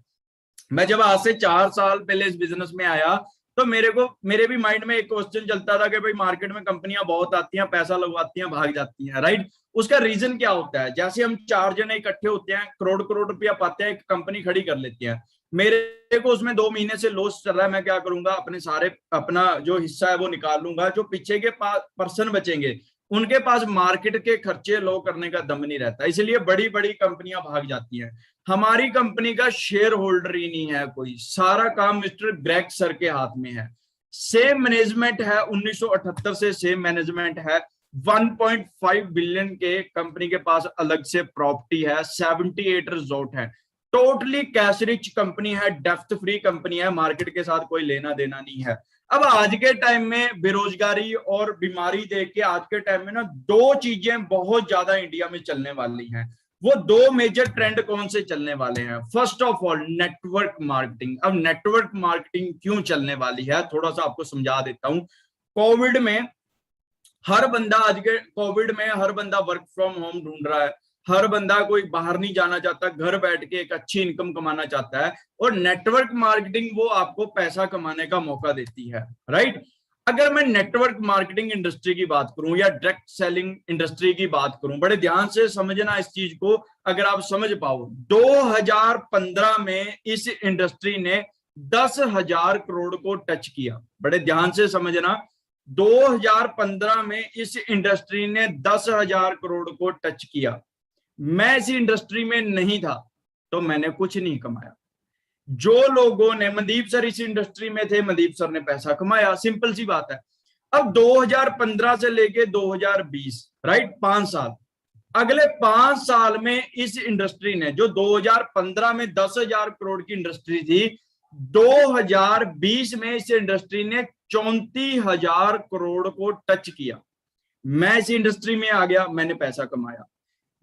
मैं जब आज से 4 साल पहले इस बिजनेस में आया तो मेरे भी माइंड में एक क्वेश्चन चलता था कि भाई मार्केट में कंपनियां बहुत आती हैं, पैसा लगवाती हैं, भाग जाती हैं, राइट। उसका रीजन क्या होता है? जैसे हम 4 जने इकट्ठे होते हैं, करोड़ करोड़ रुपया पाते हैं, एक कंपनी खड़ी कर लेते हैं, मेरे को उसमें 2 महीने से लॉस चल रहा है, मैं क्या करूंगा, अपने सारे अपना जो हिस्सा है वो निकाल लूंगा। जो पीछे के पर्सन बचेंगे उनके पास मार्केट के खर्चे लो करने का दम नहीं रहता, इसलिए बड़ी बड़ी कंपनियां भाग जाती हैं। हमारी कंपनी का शेयर होल्डर ही नहीं है कोई, सारा काम मिस्टर ग्रेग सर के हाथ में है। सेम मैनेजमेंट है 1978 से, सेम मैनेजमेंट है। 1.5 बिलियन के कंपनी के पास अलग से प्रॉपर्टी है, 78 रिजॉर्ट है, टोटली कैश रिच कंपनी है, डेप्थ फ्री कंपनी है, मार्केट के साथ कोई लेना देना नहीं है। अब आज के टाइम में बेरोजगारी और बीमारी देख के आज के टाइम में ना दो चीजें बहुत ज्यादा इंडिया में चलने वाली हैं। वो दो मेजर ट्रेंड कौन से चलने वाले हैं? First of all network marketing. अब नेटवर्क मार्केटिंग क्यों चलने वाली है थोड़ा सा आपको समझा देता हूं। कोविड में हर बंदा, आज के कोविड में हर बंदा वर्क फ्रॉम होम ढूंढ रहा है, हर बंदा कोई बाहर नहीं जाना चाहता, घर बैठ के एक अच्छी इनकम कमाना चाहता है, और नेटवर्क मार्केटिंग वो आपको पैसा कमाने का मौका देती है, राइट। अगर मैं नेटवर्क मार्केटिंग इंडस्ट्री की बात करूं या डायरेक्ट सेलिंग इंडस्ट्री की बात करूं, बड़े ध्यान से समझना इस चीज को, अगर आप समझ पाओ, 2015 में इस इंडस्ट्री ने 10,000 करोड़ को टच किया। बड़े ध्यान से समझना, 2015 में इस इंडस्ट्री ने 10,000 करोड़ को टच किया। मैं इस इंडस्ट्री में नहीं था तो मैंने कुछ नहीं कमाया। जो लोगों ने, मनदीप सर इस इंडस्ट्री में थे, मनदीप सर ने पैसा कमाया, सिंपल सी बात है। अब 2015 से लेके 2020, राइट, 5 साल, अगले 5 साल में इस इंडस्ट्री ने, जो 2015 में 10,000 करोड़ की इंडस्ट्री थी, 2020 में इस इंडस्ट्री ने 34,000 करोड़ को टच किया। मैं इस इंडस्ट्री में आ गया, मैंने पैसा कमाया।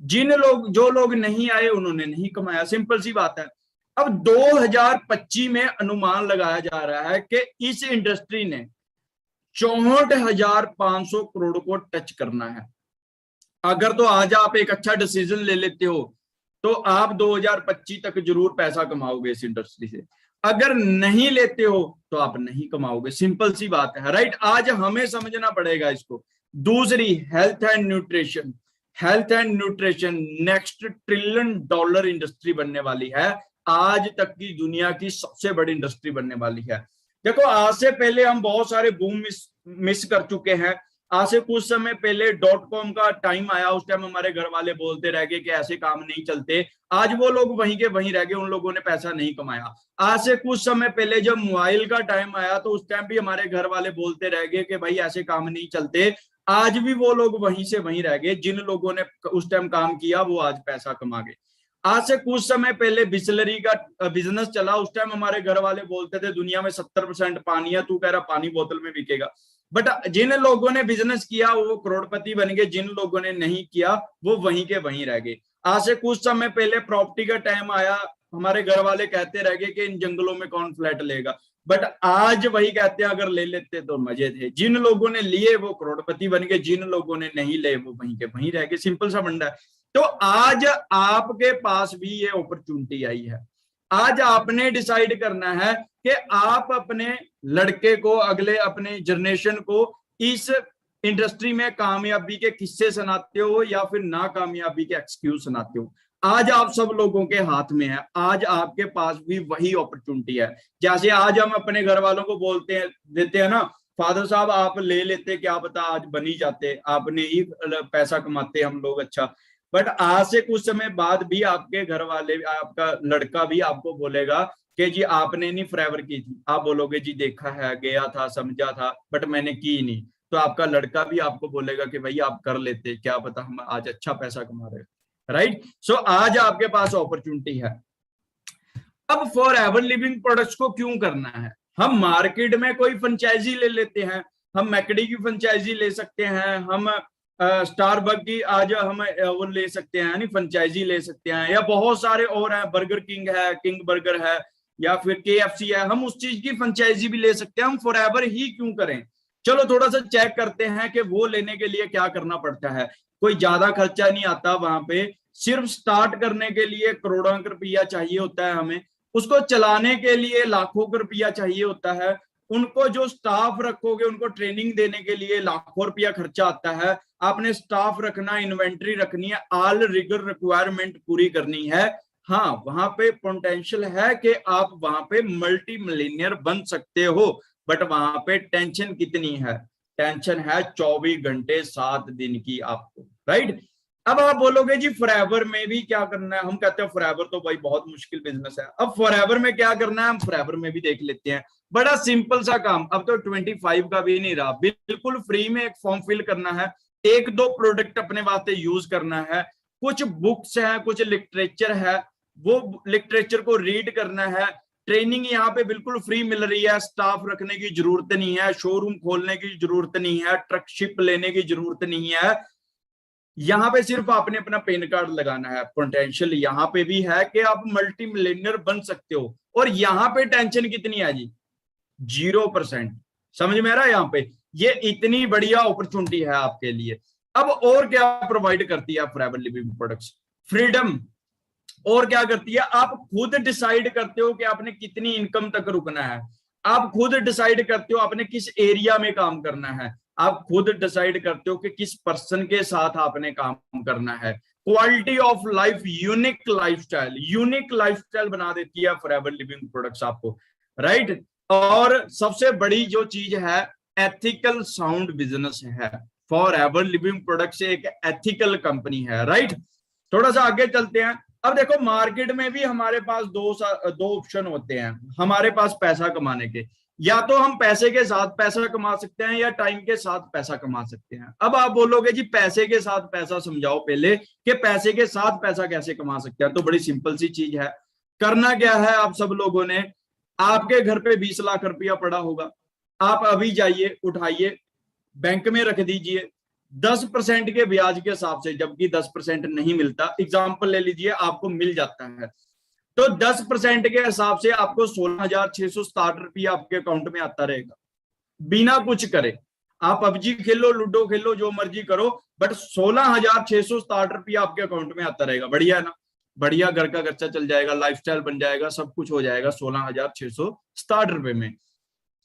जो लोग नहीं आए उन्होंने नहीं कमाया, सिंपल सी बात है। अब 2025 में अनुमान लगाया जा रहा है कि इस इंडस्ट्री ने 64,500 करोड़ को टच करना है। अगर तो आज आप एक अच्छा डिसीजन ले लेते हो तो आप 2025 तक जरूर पैसा कमाओगे इस इंडस्ट्री से। अगर नहीं लेते हो तो आप नहीं कमाओगे, सिंपल सी बात है, राइट। आज हमें समझना पड़ेगा इसको। दूसरी, health and nutrition. Health and nutrition next $1 trillion industry बनने वाली है, आज तक की दुनिया की सबसे बड़ी इंडस्ट्री बनने वाली है। देखो, आज से पहले हम बहुत सारे बूम मिस कर चुके हैं। आज से कुछ समय पहले .com का टाइम आया, उस टाइम हमारे घर वाले बोलते रह गए कि ऐसे काम नहीं चलते। आज वो लोग वहीं के वहीं रह गए, उन लोगों ने पैसा नहीं कमाया। आज से कुछ समय पहले जब मोबाइल का टाइम आया तो उस टाइम भी हमारे घर वाले बोलते रह गए कि भाई ऐसे काम नहीं चलते। आज भी वो लोग वहीं से वहीं रह गए, जिन लोगों ने उस टाइम काम किया वो आज पैसा कमा गए। आज से कुछ समय पहले बिस्लरी का बिजनेस चला, उस टाइम हमारे घर वाले बोलते थे दुनिया में 70% पानी है, तू कह रहा पानी बोतल में बिकेगा। बट जिन लोगों ने बिजनेस किया वो करोड़पति बन गए, जिन लोगों ने नहीं किया वो वहीं के वहीं रह गए। आज से कुछ समय पहले प्रॉपर्टी का टाइम आया, हमारे घर वाले कहते रह गए कि इन जंगलों में कौन फ्लैट लेगा, बट आज वही कहते हैं अगर ले लेते तो मजे थे। जिन लोगों ने लिए वो करोड़पति बन गए, जिन लोगों ने नहीं ले वो वहीं के वहीं रह गए, सिंपल सा फंडा है। तो आज आपके पास भी ये अपॉर्चुनिटी आई है। आज आपने डिसाइड करना है कि आप अपने लड़के को, अगले अपने जनरेशन को इस इंडस्ट्री में कामयाबी के किस्से सुनाते हो या फिर नाकामयाबी के एक्सक्यूज सुनाते हो। आज आप सब लोगों के हाथ में है, आज आपके पास भी वही अपॉर्चुनिटी है। जैसे आज हम अपने घर वालों को बोलते हैं, देते हैं ना, फादर साहब आप ले लेते, क्या पता आज बन ही जाते, आपने ही पैसा कमाते हम लोग, अच्छा। बट आज से कुछ समय बाद भी आपके घर वाले, आपका लड़का भी आपको बोलेगा कि जी आपने नहीं फॉरएवर की थी। आप बोलोगे जी देखा है, गया था, समझा था, बट मैंने की नहीं। तो आपका लड़का भी आपको बोलेगा कि भाई आप कर लेते, क्या पता हम आज अच्छा पैसा कमा रहे, राइट। सो आज आपके पास अपॉर्चुनिटी है। अब फॉरएवर लिविंग प्रोडक्ट्स को क्यों करना है? हम मार्केट में कोई फ्रेंचाइजी ले लेते हैं, हम मैकडी की फ्रेंचाइजी ले सकते हैं, हम स्टारबक की आज हम वो ले सकते हैं, यानी फ्रेंचाइजी ले सकते हैं, या बहुत सारे और हैं, बर्गर किंग है, किंग बर्गर है, या फिर KFC है, हम उस चीज की फ्रेंचाइजी भी ले सकते हैं। हम फॉरएवर ही क्यों करें? चलो थोड़ा सा चेक करते हैं कि वो लेने के लिए क्या करना पड़ता है। कोई ज्यादा खर्चा नहीं आता वहां पे, सिर्फ स्टार्ट करने के लिए करोड़ों रुपया चाहिए होता है हमें, उसको चलाने के लिए लाखों रुपया चाहिए होता है, उनको जो स्टाफ रखोगे उनको ट्रेनिंग देने के लिए लाखों रुपया खर्चा आता है। आपने स्टाफ रखना, इन्वेंट्री रखनी है, ऑल रिगर रिक्वायरमेंट पूरी करनी है। हाँ, वहां पे पोटेंशियल है कि आप वहां पे मल्टी मिलियनियर बन सकते हो, बट वहां पे टेंशन कितनी है? टेंशन है 24 घंटे 7 दिन की आपको, राइट। अब आप बोलोगे जी फॉरएवर में भी क्या करना है? हम कहते हैं फॉरएवर तो भाई बहुत मुश्किल बिजनेस है। अब फॉरएवर में क्या करना है, हम फॉरएवर में भी देख लेते हैं। बड़ा सिंपल सा काम, अब तो 25 का भी नहीं रहा, बिल्कुल फ्री में एक फॉर्म फिल करना है, एक दो प्रोडक्ट अपने वास्ते यूज करना है, कुछ बुक्स है, कुछ लिटरेचर है, वो लिटरेचर को रीड करना है। ट्रेनिंग यहाँ पे बिल्कुल फ्री मिल रही है, स्टाफ रखने की जरूरत नहीं है, शोरूम खोलने की जरूरत नहीं है, ट्रकशिप लेने की जरूरत नहीं है। यहाँ पे सिर्फ आपने अपना पैन कार्ड लगाना है। पोटेंशियल यहाँ पे भी है कि आप मल्टी मिलियनर बन सकते हो, और यहाँ पे टेंशन कितनी है जी? 0%। समझ में आ रहा है? यहाँ पे ये इतनी बढ़िया अपॉर्चुनिटी है आपके लिए। अब और क्या प्रोवाइड करती है फॉरएवर लिविंग प्रोडक्ट्स? फ्रीडम। और क्या करती है? आप खुद डिसाइड करते हो कि आपने कितनी इनकम तक रुकना है, आप खुद डिसाइड करते हो आपने किस एरिया में काम करना है, आप खुद डिसाइड करते हो कि किस पर्सन के साथ आपने काम करना है। Quality of life, unique lifestyle बना देती है फॉरएवर लिविंग प्रोडक्ट्स आपको, राइट। और सबसे बड़ी जो चीज है, एथिकल साउंड बिजनेस है। फॉरएवर लिविंग प्रोडक्ट्स एक एथिकल कंपनी है, राइट। थोड़ा सा आगे चलते हैं। अब देखो मार्केट में भी हमारे पास दो ऑप्शन होते हैं हमारे पास पैसा कमाने के। या तो हम पैसे के साथ पैसा कमा सकते हैं, या टाइम के साथ पैसा कमा सकते हैं। अब आप बोलोगे जी पैसे के साथ पैसा समझाओ पहले, कि पैसे के साथ पैसा कैसे कमा सकते हैं। तो बड़ी सिंपल सी चीज है। करना क्या है, आप सब लोगों ने, आपके घर पे 20 लाख रुपया पड़ा होगा, आप अभी जाइए उठाइए, बैंक में रख दीजिए 10% के ब्याज के हिसाब से, जबकि 10% नहीं मिलता। एग्जाम्पल ले लीजिए, आपको मिल जाता है, तो 10% के हिसाब से आपको 16,667 रुपया आपके अकाउंट में आता रहेगा, बिना कुछ करे। आप पबजी खेलो, लूडो खेलो, जो मर्जी करो, बट 16,667 रुपया आपके अकाउंट में आता रहेगा। बढ़िया है ना? बढ़िया, घर का खर्चा चल जाएगा, लाइफस्टाइल बन जाएगा, सब कुछ हो जाएगा 16,667 रुपए में।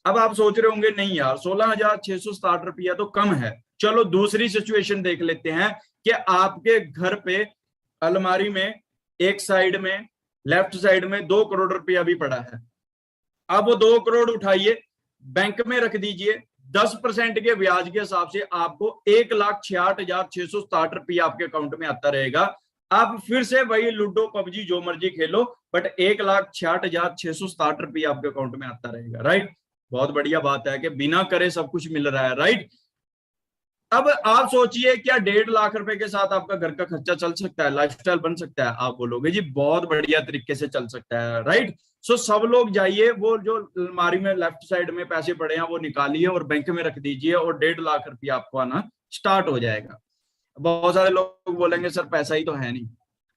अब आप सोच रहे होंगे नहीं यार 16,667 रुपया तो कम है। चलो दूसरी सिचुएशन देख लेते हैं कि आपके घर पे अलमारी में एक साइड में, लेफ्ट साइड में 2 करोड़ रुपया भी पड़ा है। अब वो 2 करोड़ उठाइए, बैंक में रख दीजिए, 10% के ब्याज के हिसाब से आपको 1,66,667 रुपया आपके अकाउंट में आता रहेगा। आप फिर से वही लूडो पबजी जो मर्जी खेलो, बट 1,66,667 रुपया आपके अकाउंट में आता रहेगा, राइट। बहुत बढ़िया बात है कि बिना करे सब कुछ मिल रहा है, राइट। अब आप सोचिए, क्या 1.5 लाख रुपए के साथ आपका घर का खर्चा चल सकता है, लाइफस्टाइल बन सकता है? आप बोलोगे जी बहुत बढ़िया तरीके से चल सकता है, राइट। सो सब लोग जाइए, वो जो अलमारी में लेफ्ट साइड में पैसे पड़े हैं वो निकालिए और बैंक में रख दीजिए, और 1.5 लाख रुपया आपको आना स्टार्ट हो जाएगा। बहुत सारे लोग बोलेंगे सर पैसा ही तो है नहीं,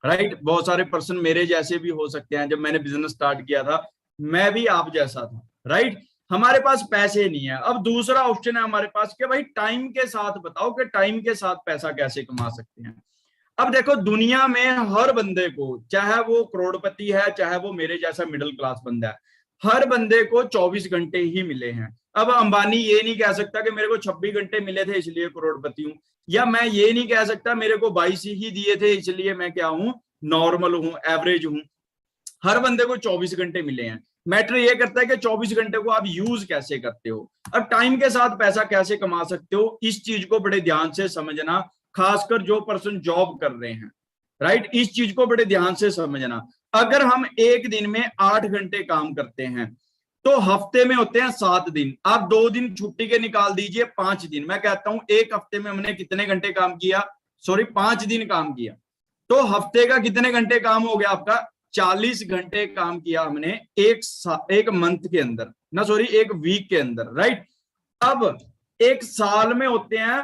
राइट। बहुत सारे पर्सन मेरे जैसे भी हो सकते हैं। जब मैंने बिजनेस स्टार्ट किया था, मैं भी आप जैसा था, राइट। हमारे पास पैसे नहीं है। अब दूसरा ऑप्शन है हमारे पास कि भाई टाइम के साथ बताओ कि टाइम के साथ पैसा कैसे कमा सकते हैं। अब देखो दुनिया में हर बंदे को, चाहे वो करोड़पति है चाहे वो मेरे जैसा मिडिल क्लास बंदा है, हर बंदे को 24 घंटे ही मिले हैं। अब अंबानी ये नहीं कह सकता कि मेरे को 26 घंटे मिले थे इसलिए करोड़पति हूं, या मैं ये नहीं कह सकता मेरे को 22 ही दिए थे इसलिए मैं क्या हूं, नॉर्मल हूं, एवरेज हूं। हर बंदे को 24 घंटे मिले हैं। मैटर ये करता है कि 24 घंटे को आप यूज कैसे करते हो। अब टाइम के साथ पैसा कैसे कमा सकते हो, इस चीज को बड़े ध्यान से समझना, खासकर जो पर्सन जॉब कर रहे हैं, राइट। इस चीज को बड़े ध्यान से समझना। अगर हम एक दिन में 8 घंटे काम करते हैं, तो हफ्ते में होते हैं 7 दिन। आप 2 दिन छुट्टी के निकाल दीजिए, 5 दिन। मैं कहता हूं एक हफ्ते में हमने कितने घंटे काम किया, सॉरी 5 दिन काम किया, तो हफ्ते का कितने घंटे काम हो गया आपका, 40 घंटे काम किया हमने एक मंथ के अंदर, ना सॉरी एक वीक के अंदर, राइट। अब एक साल में होते हैं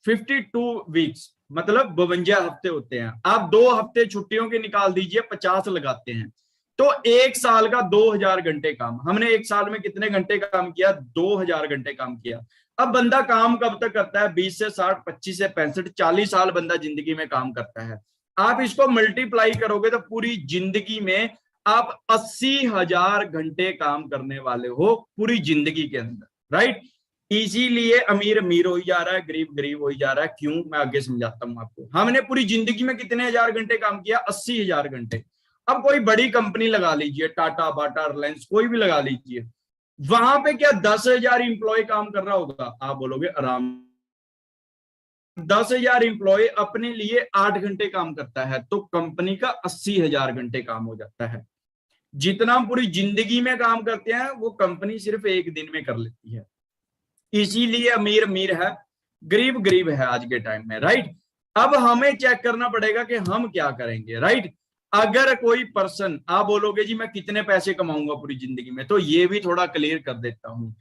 52 वीक्स, मतलब 52 हफ्ते होते हैं। आप 2 हफ्ते छुट्टियों के निकाल दीजिए, 50 लगाते हैं, तो एक साल का 2000 घंटे काम। हमने एक साल में कितने घंटे काम किया, 2000 घंटे काम किया। अब बंदा काम कब तक करता है, 20 से 60, 25 से 65, 40 साल बंदा जिंदगी में काम करता है। आप इसको मल्टीप्लाई करोगे तो पूरी जिंदगी में आप 80,000 घंटे काम करने वाले हो, पूरी जिंदगी के अंदर, राइट। इसीलिए अमीर अमीर हो ही जा रहा है, गरीब गरीब हो ही जा रहा है। क्यों, मैं आगे समझाता हूं आपको। हमने पूरी जिंदगी में कितने हजार घंटे काम किया? 80,000 घंटे। अब कोई बड़ी कंपनी लगा लीजिए, टाटा बाटा रिलायंस कोई भी लगा लीजिए, वहां पे क्या 10,000 इंप्लॉय काम कर रहा होगा? आप बोलोगे आराम। 10,000 इंप्लॉय अपने लिए 8 घंटे काम करता है, तो कंपनी का 80,000 घंटे काम हो जाता है। जितना हम पूरी जिंदगी में काम करते हैं वो कंपनी सिर्फ एक दिन में कर लेती है। इसीलिए अमीर अमीर है, गरीब गरीब है आज के टाइम में, राइट। अब हमें चेक करना पड़ेगा कि हम क्या करेंगे, राइट। अगर कोई पर्सन, आप बोलोगे जी मैं कितने पैसे कमाऊंगा पूरी जिंदगी में, तो ये भी थोड़ा क्लियर कर देता हूं।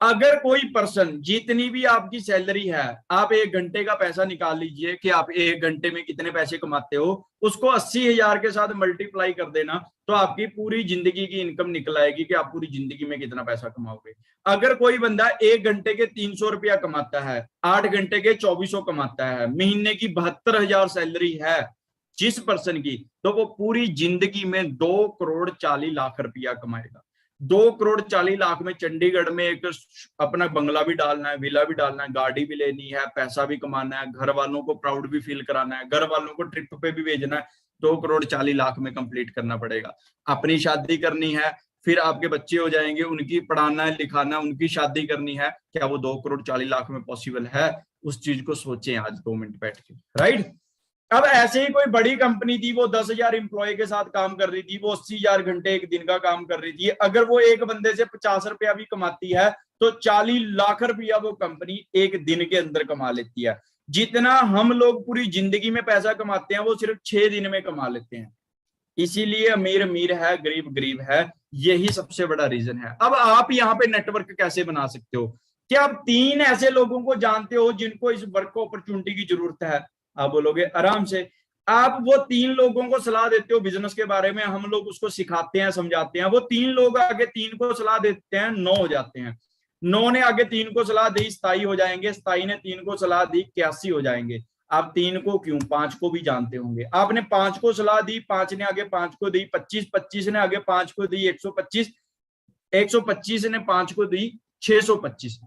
अगर कोई पर्सन, जितनी भी आपकी सैलरी है, आप 1 घंटे का पैसा निकाल लीजिए कि आप 1 घंटे में कितने पैसे कमाते हो, उसको 80,000 के साथ मल्टीप्लाई कर देना, तो आपकी पूरी जिंदगी की इनकम निकल आएगी कि आप पूरी जिंदगी में कितना पैसा कमाओगे। अगर कोई बंदा 1 घंटे के 300 रुपया कमाता है, 8 घंटे के 2400 कमाता है, महीने की 72,000 सैलरी है जिस पर्सन की, तो वो पूरी जिंदगी में 2,40,00,000 रुपया कमाएगा। 2,40,00,000 में चंडीगढ़ में एक अपना बंगला भी डालना है, विला भी डालना है, गाड़ी भी लेनी है, पैसा भी कमाना है, घर वालों को प्राउड भी फील कराना है, घर वालों को ट्रिप पे भी भेजना है। 2,40,00,000 में कंप्लीट करना पड़ेगा। अपनी शादी करनी है, फिर आपके बच्चे हो जाएंगे, उनकी पढ़ाना है, लिखाना, उनकी शादी करनी है। क्या वो 2,40,00,000 में पॉसिबल है? उस चीज को सोचें आज 2 मिनट बैठ के, राइट। अब ऐसे ही कोई बड़ी कंपनी थी, वो 10,000 इंप्लॉय के साथ काम कर रही थी, वो 80,000 घंटे एक दिन का काम कर रही थी। अगर वो एक बंदे से 50 रुपया भी कमाती है, तो 40,00,000 रुपया वो कंपनी एक दिन के अंदर कमा लेती है। जितना हम लोग पूरी जिंदगी में पैसा कमाते हैं, वो सिर्फ 6 दिन में कमा लेते हैं। इसीलिए अमीर अमीर है, गरीब गरीब है, यही सबसे बड़ा रीजन है। अब आप यहाँ पे नेटवर्क कैसे बना सकते हो? क्या आप 3 ऐसे लोगों को जानते हो जिनको इस वर्क अपॉर्चुनिटी की जरूरत है? आप बोलोगे आराम से। आप वो 3 लोगों को सलाह देते हो बिजनेस के बारे में, हम लोग उसको सिखाते हैं, समझाते हैं, वो 3 लोग आगे 3 को सलाह देते हैं, 9 हो जाते हैं। 9 ने आगे 3 को सलाह दी, 27 हो जाएंगे। 27 ने 3 को सलाह दी, 81 हो जाएंगे। आप 3 को क्यों, 5 को भी जानते होंगे। आपने 5 को सलाह दी, 5 ने आगे 5 को दी 25, 25 ने आगे 5 को दी 125, 125 ने 5 को दी 625,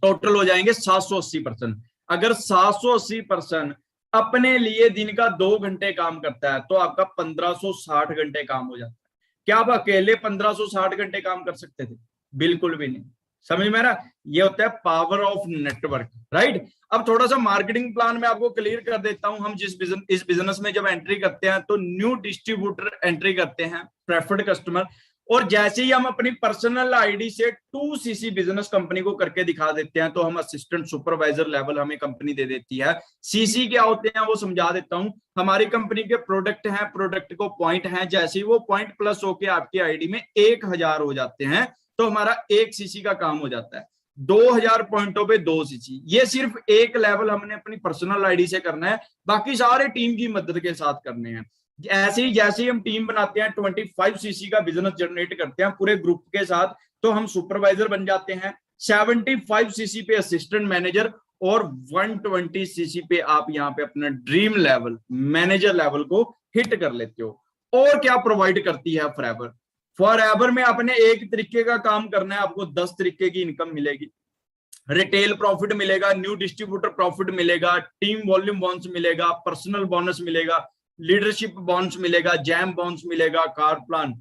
टोटल हो जाएंगे 780%। अगर 780% अपने लिए दिन का 2 घंटे काम करता है, तो आपका 1560 घंटे काम हो जाता है। क्या आप अकेले 1560 घंटे काम कर सकते थे? बिल्कुल भी नहीं। समझ में ना, ये होता है पावर ऑफ नेटवर्क, राइट। अब थोड़ा सा मार्केटिंग प्लान में आपको क्लियर कर देता हूं। हम इस बिजनेस में जब एंट्री करते हैं, तो न्यू डिस्ट्रीब्यूटर एंट्री करते हैं, प्रेफर्ड कस्टमर। और जैसे ही हम अपनी पर्सनल आईडी से 2cc बिजनेस कंपनी को करके दिखा देते हैं, तो हम असिस्टेंट सुपरवाइजर लेवल हमें कंपनी दे देती है। सीसी क्या होते हैं वो समझा देता हूं। हमारी कंपनी के प्रोडक्ट हैं, प्रोडक्ट को पॉइंट हैं, जैसे ही वो पॉइंट प्लस होके आपकी आईडी में 1,000 हो जाते हैं, तो हमारा 1cc का काम हो जाता है। 2,000 पॉइंटों पे 2cc। ये सिर्फ एक लेवल हमने अपनी पर्सनल आईडी से करना है, बाकी सारे टीम की मदद के साथ करने हैं। ऐसे ही जैसे ही हम टीम बनाते हैं, 25cc का बिजनेस जनरेट करते हैं पूरे ग्रुप के साथ, तो हम सुपरवाइजर बन जाते हैं। 75cc पे असिस्टेंट मैनेजर, और 120cc पे आप यहाँ पे अपना ड्रीम लेवल, मैनेजर लेवल को हिट कर लेते हो। और क्या प्रोवाइड करती है फॉरएवर? फॉरएवर में आपने एक तरीके का काम करना है, आपको 10 तरीके की इनकम मिलेगी। रिटेल प्रॉफिट मिलेगा, न्यू डिस्ट्रीब्यूटर प्रॉफिट मिलेगा, टीम वॉल्यूम बोनस मिलेगा, पर्सनल बोनस मिलेगा, लीडरशिप बोनस मिलेगा, जैम बोनस मिलेगा, कार प्लान,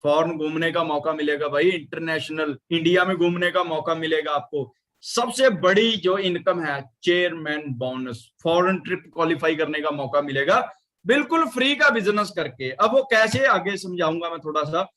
फॉरेन घूमने का मौका मिलेगा भाई, इंटरनेशनल इंडिया में घूमने का मौका मिलेगा आपको। सबसे बड़ी जो इनकम है chairman bonus, foreign trip qualify करने का मौका मिलेगा, बिल्कुल फ्री का बिजनेस करके। अब वो कैसे आगे समझाऊंगा मैं थोड़ा सा।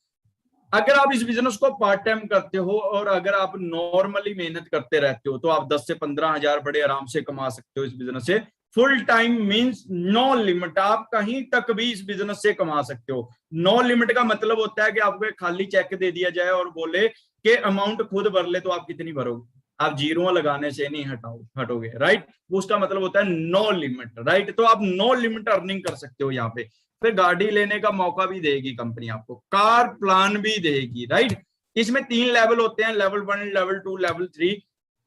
अगर आप इस बिजनेस को पार्ट टाइम करते हो, और अगर आप नॉर्मली मेहनत करते रहते हो, तो आप 10 से 15,000 बड़े आराम से कमा सकते हो इस बिजनेस से। Full time means no limit, आप कहीं तक भी इस बिजनेस से कमा सकते हो। नो लिमिट का मतलब होता है कि आपको एक खाली चेक दे दिया जाए और बोले कि अमाउंट खुद भर ले, तो आप कितनी भरोगे? आप जीरो लगाने से नहीं हटोगे, राइट। उसका मतलब होता है नो लिमिट, राइट। तो आप नो लिमिट अर्निंग कर सकते हो यहाँ पे। फिर गाड़ी लेने का मौका भी देगी कंपनी आपको, कार प्लान भी देगी, राइट। इसमें 3 लेवल होते हैं, लेवल 1, लेवल 2, लेवल 3।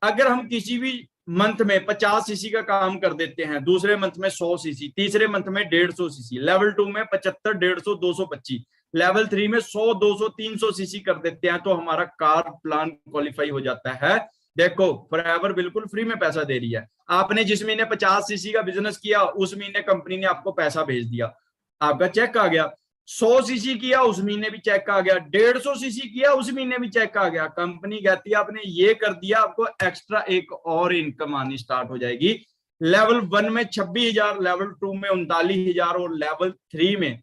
अगर हम किसी भी मंथ में 50cc का काम कर देते हैं, दूसरे मंथ में 100cc, तीसरे मंथ में 150cc, लेवल 2 में 75, 150, 225, लेवल 3 में 100, 200, 300cc कर देते हैं, तो हमारा कार प्लान क्वालिफाई हो जाता है। देखो फॉरएवर बिल्कुल फ्री में पैसा दे रही है। आपने जिस महीने 50 सीसी का बिजनेस किया उस महीने कंपनी ने आपको पैसा भेज दिया, आपका चेक आ गया। 100 सीसी किया उस महीने भी चेक आ गया, 150 सीसी किया उस महीने भी चेक आ गया। कंपनी कहती है आपने ये कर दिया, आपको एक्स्ट्रा एक और इनकम आनी स्टार्ट हो जाएगी। लेवल 1 में 26,000, लेवल 2 में 39,000 और लेवल 3 में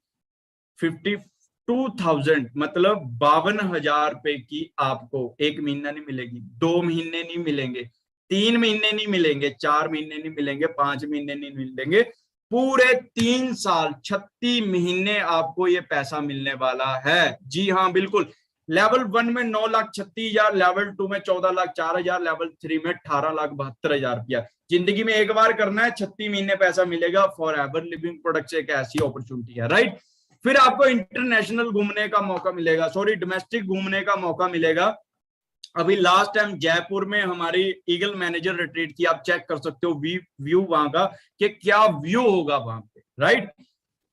52,000, मतलब 52,000 रुपए की आपको एक महीना नहीं मिलेगी, 2 महीने नहीं मिलेंगे, 3 महीने नहीं मिलेंगे, 4 महीने नहीं मिलेंगे, 5 महीने नहीं मिलेंगे, पूरे 3 साल 36 महीने आपको ये पैसा मिलने वाला है। जी हाँ बिल्कुल। लेवल 1 में 9,36,000, लेवल 2 में 14,04,000, लेवल 3 में 18,72,000 रुपया। जिंदगी में एक बार करना है, 36 महीने पैसा मिलेगा। फॉरएवर लिविंग प्रोडक्ट्स एक ऐसी अपॉर्चुनिटी है, राइट। फिर आपको इंटरनेशनल घूमने का मौका मिलेगा, सॉरी डोमेस्टिक घूमने का मौका मिलेगा। अभी लास्ट टाइम जयपुर में हमारी ईगल मैनेजर रिट्रीट की, आप चेक कर सकते हो व्यू वहां का कि क्या व्यू होगा वहां पे, राइट।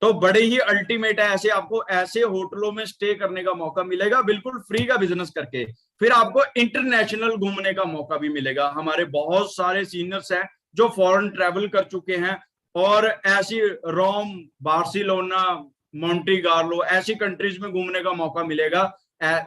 तो बड़े ही अल्टीमेट है, ऐसे आपको ऐसे होटलों में स्टे करने का मौका मिलेगा बिल्कुल फ्री का बिजनेस करके। फिर आपको इंटरनेशनल घूमने का मौका भी मिलेगा। हमारे बहुत सारे सीनियर्स हैं जो फॉरेन ट्रेवल कर चुके हैं और ऐसी रोम, बार्सिलोना, मोंटीगार्लो ऐसी कंट्रीज में घूमने का मौका मिलेगा,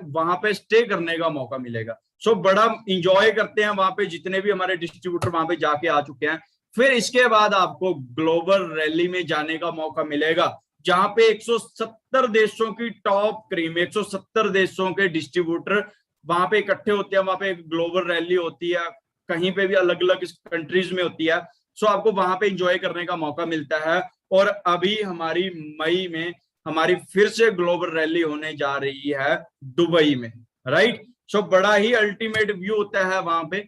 वहां पे स्टे करने का मौका मिलेगा। सो बड़ा इंजॉय करते हैं वहां पे, जितने भी हमारे डिस्ट्रीब्यूटर वहां पे जाके आ चुके हैं। फिर इसके बाद आपको ग्लोबल रैली में जाने का मौका मिलेगा, जहां पे 170 देशों की टॉप क्रीम, 170 देशों के डिस्ट्रीब्यूटर वहां पे इकट्ठे होते हैं। वहां पे ग्लोबल रैली होती है, कहीं पे भी अलग अलग कंट्रीज में होती है। सो आपको वहां पे इंजॉय करने का मौका मिलता है। और अभी हमारी मई में हमारी फिर से ग्लोबल रैली होने जा रही है दुबई में, राइट। सो बड़ा ही अल्टीमेट व्यू होता है वहां पे।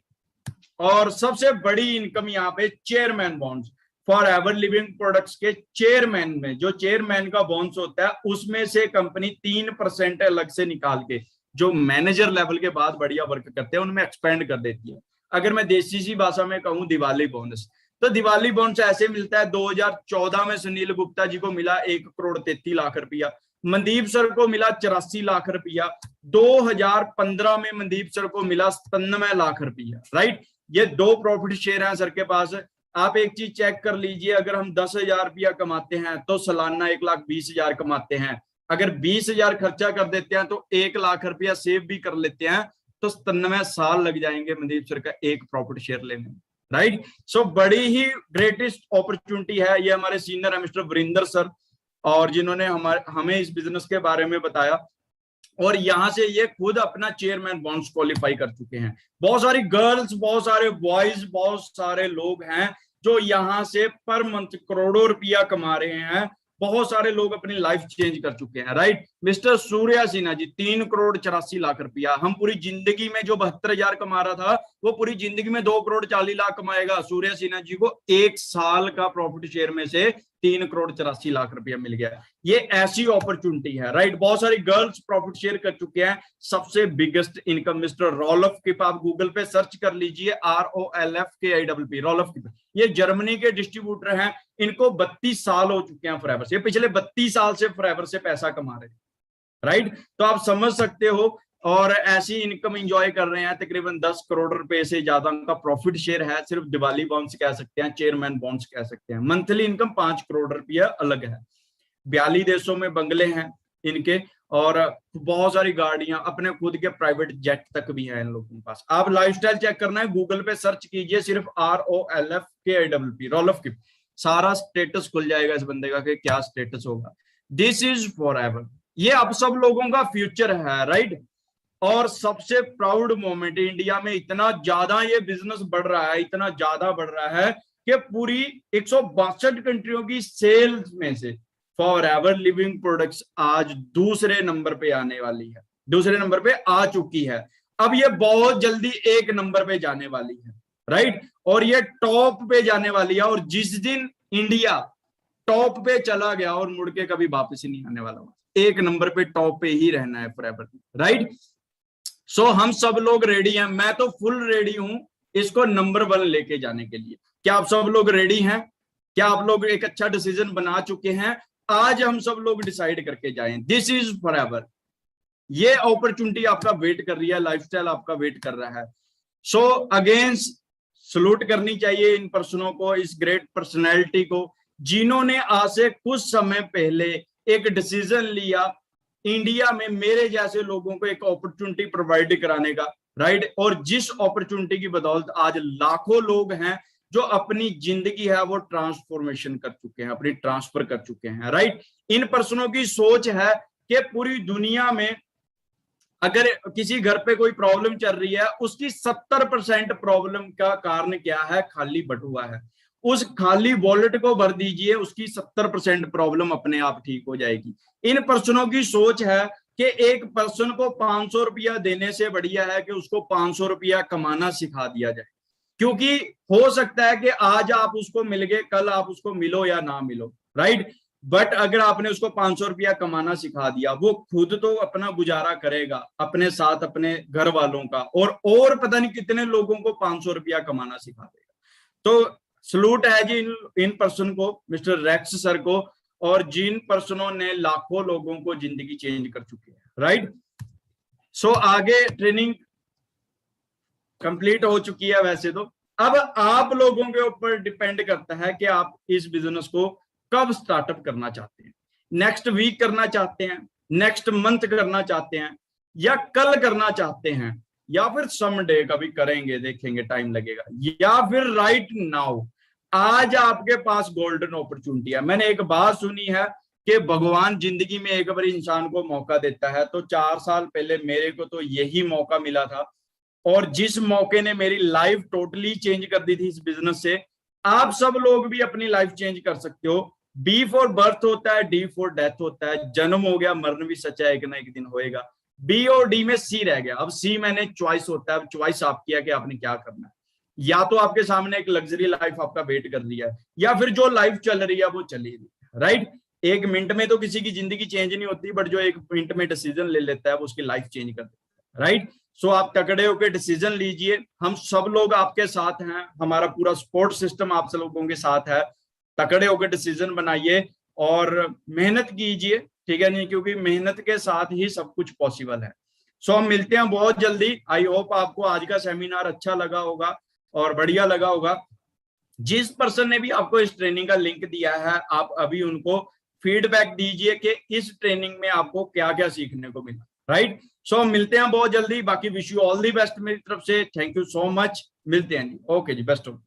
और सबसे बड़ी इनकम यहाँ पे chairman bonds, forever living products के चेयरमैन में जो चेयरमैन का बॉन्ड्स होता है उसमें से कंपनी 3% अलग से निकाल के, जो मैनेजर लेवल के बाद बढ़िया वर्क करते हैं उनमें एक्सपेंड कर देती है। अगर मैं देसी सी भाषा में कहूँ दिवाली बोनस, तो दिवाली बोनस ऐसे मिलता है। 2014 में सुनील गुप्ता जी को मिला 1,33,00,000 रुपया, मनदीप सर को मिला 84 लाख रुपया, 2015 में मनदीप सर को मिला 97 लाख रुपया, राइट। ये 2 प्रॉफिट शेयर हैं सर के पास। आप एक चीज चेक कर लीजिए, अगर हम 10,000 रुपया कमाते हैं तो सालाना 1,20,000 कमाते हैं। अगर 20,000 खर्चा कर देते हैं तो 1 लाख रुपया सेव भी कर लेते हैं, तो 97 साल लग जाएंगे मनदीप सर का एक प्रॉफिट शेयर लेने में, राइट। सो बड़ी ही ग्रेटेस्ट अपॉर्चुनिटी है ये। हमारे सीनियर है मिस्टर वरिंदर सर, और जिन्होंने हमें इस बिजनेस के बारे में बताया, और यहां से ये खुद अपना चेयरमैन बॉन्ड्स क्वालिफाई कर चुके हैं। बहुत सारी गर्ल्स, बहुत सारे बॉयज, बहुत सारे लोग हैं जो यहां से पर मंथ करोड़ों रुपया कमा रहे हैं। बहुत सारे लोग अपनी लाइफ चेंज कर चुके हैं, राइट। मिस्टर सूर्या सिन्हा जी 3,84,00,000 रुपया। हम पूरी जिंदगी में जो 72,000 कमा रहा था वो पूरी जिंदगी में 2,40,00,000 कमाएगा। सूर्या सिन्हा जी को 1 साल का प्रॉफिट शेयर में से 3,84,00,000 रुपया मिल गया। ये ऐसी अपॉर्चुनिटी है, राइट। बहुत सारी गर्ल्स प्रॉफिट शेयर कर चुके हैं। सबसे बिगेस्ट इनकम मिस्टर रॉलफ किप, आप गूगल पे सर्च कर लीजिए, ROLFKIPP, रॉलफ किप। ये जर्मनी के डिस्ट्रीब्यूटर हैं, इनको 32 साल हो चुके हैं फॉरएवर से। पिछले 32 साल से फॉरएवर से पैसा कमा रहे हैं, राइट। तो आप समझ सकते हो, और ऐसी इनकम एंजॉय कर रहे हैं। तकरीबन 10 करोड़ रुपए से ज्यादा उनका प्रॉफिट शेयर है। सिर्फ दिवाली बॉन्ड्स कह सकते हैं, चेयरमैन बॉन्ड्स कह सकते हैं। मंथली इनकम 5 करोड़ रुपया अलग है। 42 देशों में बंगले हैं इनके, और बहुत सारी गाड़ियां, अपने खुद के प्राइवेट जेट तक भी है इन लोगों के पास। आप लाइफस्टाइल चेक करना है, गूगल पे सर्च कीजिए सिर्फ ROLFKIPP, रॉलफ किप, सारा स्टेटस खुल जाएगा इस बंदे का कि क्या स्टेटस होगा। दिस इज फॉरएवर, ये आप सब लोगों का फ्यूचर है, राइट। और सबसे प्राउड मोमेंट, इंडिया में इतना ज्यादा ये बिजनेस बढ़ रहा है, इतना ज्यादा बढ़ रहा है कि पूरी 162 कंट्रियों की सेल्स में से फॉरएवर लिविंग प्रोडक्ट्स आज दूसरे नंबर पे आने वाली है, दूसरे नंबर पे आ चुकी है। अब ये बहुत जल्दी 1 नंबर पे जाने वाली है, राइट। और ये टॉप पे जाने वाली है, और जिस दिन इंडिया टॉप पे चला गया और मुड़ के कभी वापस ही नहीं आने वाला, 1 नंबर पे टॉप पे ही रहना है फॉरएवर, राइट। सो हम सब लोग रेडी हैं, मैं तो फुल रेडी हूं इसको नंबर 1 लेके जाने के लिए। क्या आप सब लोग रेडी हैं? क्या आप लोग एक अच्छा डिसीजन बना चुके हैं? आज हम सब लोग डिसाइड करके जाएं, दिस इज फॉरएवर। ये अपॉर्चुनिटी आपका वेट कर रही है, लाइफस्टाइल आपका वेट कर रहा है। सो अगेन सलूट करनी चाहिए इन पर्सनों को, इस ग्रेट पर्सनैलिटी को, जिन्होंने आज से कुछ समय पहले एक डिसीजन लिया इंडिया में मेरे जैसे लोगों को एक अपॉर्चुनिटी प्रोवाइड कराने का, राइट। और जिस अपॉर्चुनिटी की बदौलत आज लाखों लोग हैं जो अपनी जिंदगी है वो ट्रांसफॉर्मेशन कर चुके हैं, अपनी ट्रांसफर कर चुके हैं, राइट। इन पर्सनों की सोच है कि पूरी दुनिया में अगर किसी घर पे कोई प्रॉब्लम चल रही है, उसकी 70% प्रॉब्लम का कारण क्या है? खाली बटुआ है। उस खाली वॉलेट को भर दीजिए, उसकी 70% प्रॉब्लम अपने आप ठीक हो जाएगी। इन पर्सनों की सोच है कि एक पर्सन को 500 रुपया देने से बढ़िया है कि उसको 500 रुपया कमाना सिखा दिया जाए, क्योंकि हो सकता है कि आज आप उसको मिल गए, कल आप उसको मिलो या ना मिलो, राइट। बट अगर आपने उसको 500 रुपया कमाना सिखा दिया, वो खुद तो अपना गुजारा करेगा, अपने साथ अपने घर वालों का, और पता नहीं कितने लोगों को 500 रुपया कमाना सिखा देगा। तो सलूट है जी इन पर्सन को, मिस्टर रेक्स सर को, और जिन पर्सनों ने लाखों लोगों को जिंदगी चेंज कर चुके हैं, राइट। सो आगे ट्रेनिंग कंप्लीट हो चुकी है वैसे तो। अब आप लोगों के ऊपर डिपेंड करता है कि आप इस बिजनेस को कब स्टार्टअप करना चाहते हैं। नेक्स्ट वीक करना चाहते हैं, नेक्स्ट मंथ करना चाहते हैं, या कल करना चाहते हैं, या फिर समडे कभी करेंगे, देखेंगे टाइम लगेगा, या फिर राइट नाउ। आज आपके पास गोल्डन अपॉर्चुनिटी है। मैंने एक बात सुनी है कि भगवान जिंदगी में एक बार इंसान को मौका देता है, तो 4 साल पहले मेरे को तो यही मौका मिला था, और जिस मौके ने मेरी लाइफ टोटली चेंज कर दी थी इस बिजनेस से। आप सब लोग भी अपनी लाइफ चेंज कर सकते हो। बी फॉर बर्थ होता है, डी फॉर डेथ होता है। जन्म हो गया, मरण भी सच्चा है, एक ना एक दिन होएगा। बी और डी में सी रह गया। अब सी मैंने चॉइस होता है, अब चॉइस आपकी है कि आपने क्या करना है। या तो आपके सामने एक लग्जरी लाइफ आपका वेट कर रही है, या फिर जो लाइफ चल रही है वो चली रही है, राइट। एक मिनट में तो किसी की जिंदगी चेंज नहीं होती, बट जो एक मिनट में डिसीजन ले लेता है वो उसकी लाइफ चेंज कर देता है, राइट। सो आप तगड़े होकर डिसीजन लीजिए। हम सब लोग आपके साथ हैं, हमारा पूरा सपोर्ट सिस्टम आप सब लोगों के साथ है। तगड़े होकर डिसीजन बनाइए और मेहनत कीजिए, ठीक है नहीं, क्योंकि मेहनत के साथ ही सब कुछ पॉसिबल है। सो हम मिलते हैं बहुत जल्दी। आई होप आपको आज का सेमिनार अच्छा लगा होगा और बढ़िया लगा होगा। जिस पर्सन ने भी आपको इस ट्रेनिंग का लिंक दिया है, आप अभी उनको फीडबैक दीजिए कि इस ट्रेनिंग में आपको क्या क्या सीखने को मिला, राइट। सो मिलते हैं बहुत जल्दी। बाकी wish you all the best मेरी तरफ से। Thank you so much. मिलते हैं जी। ओके जी, बेस्ट ऑफ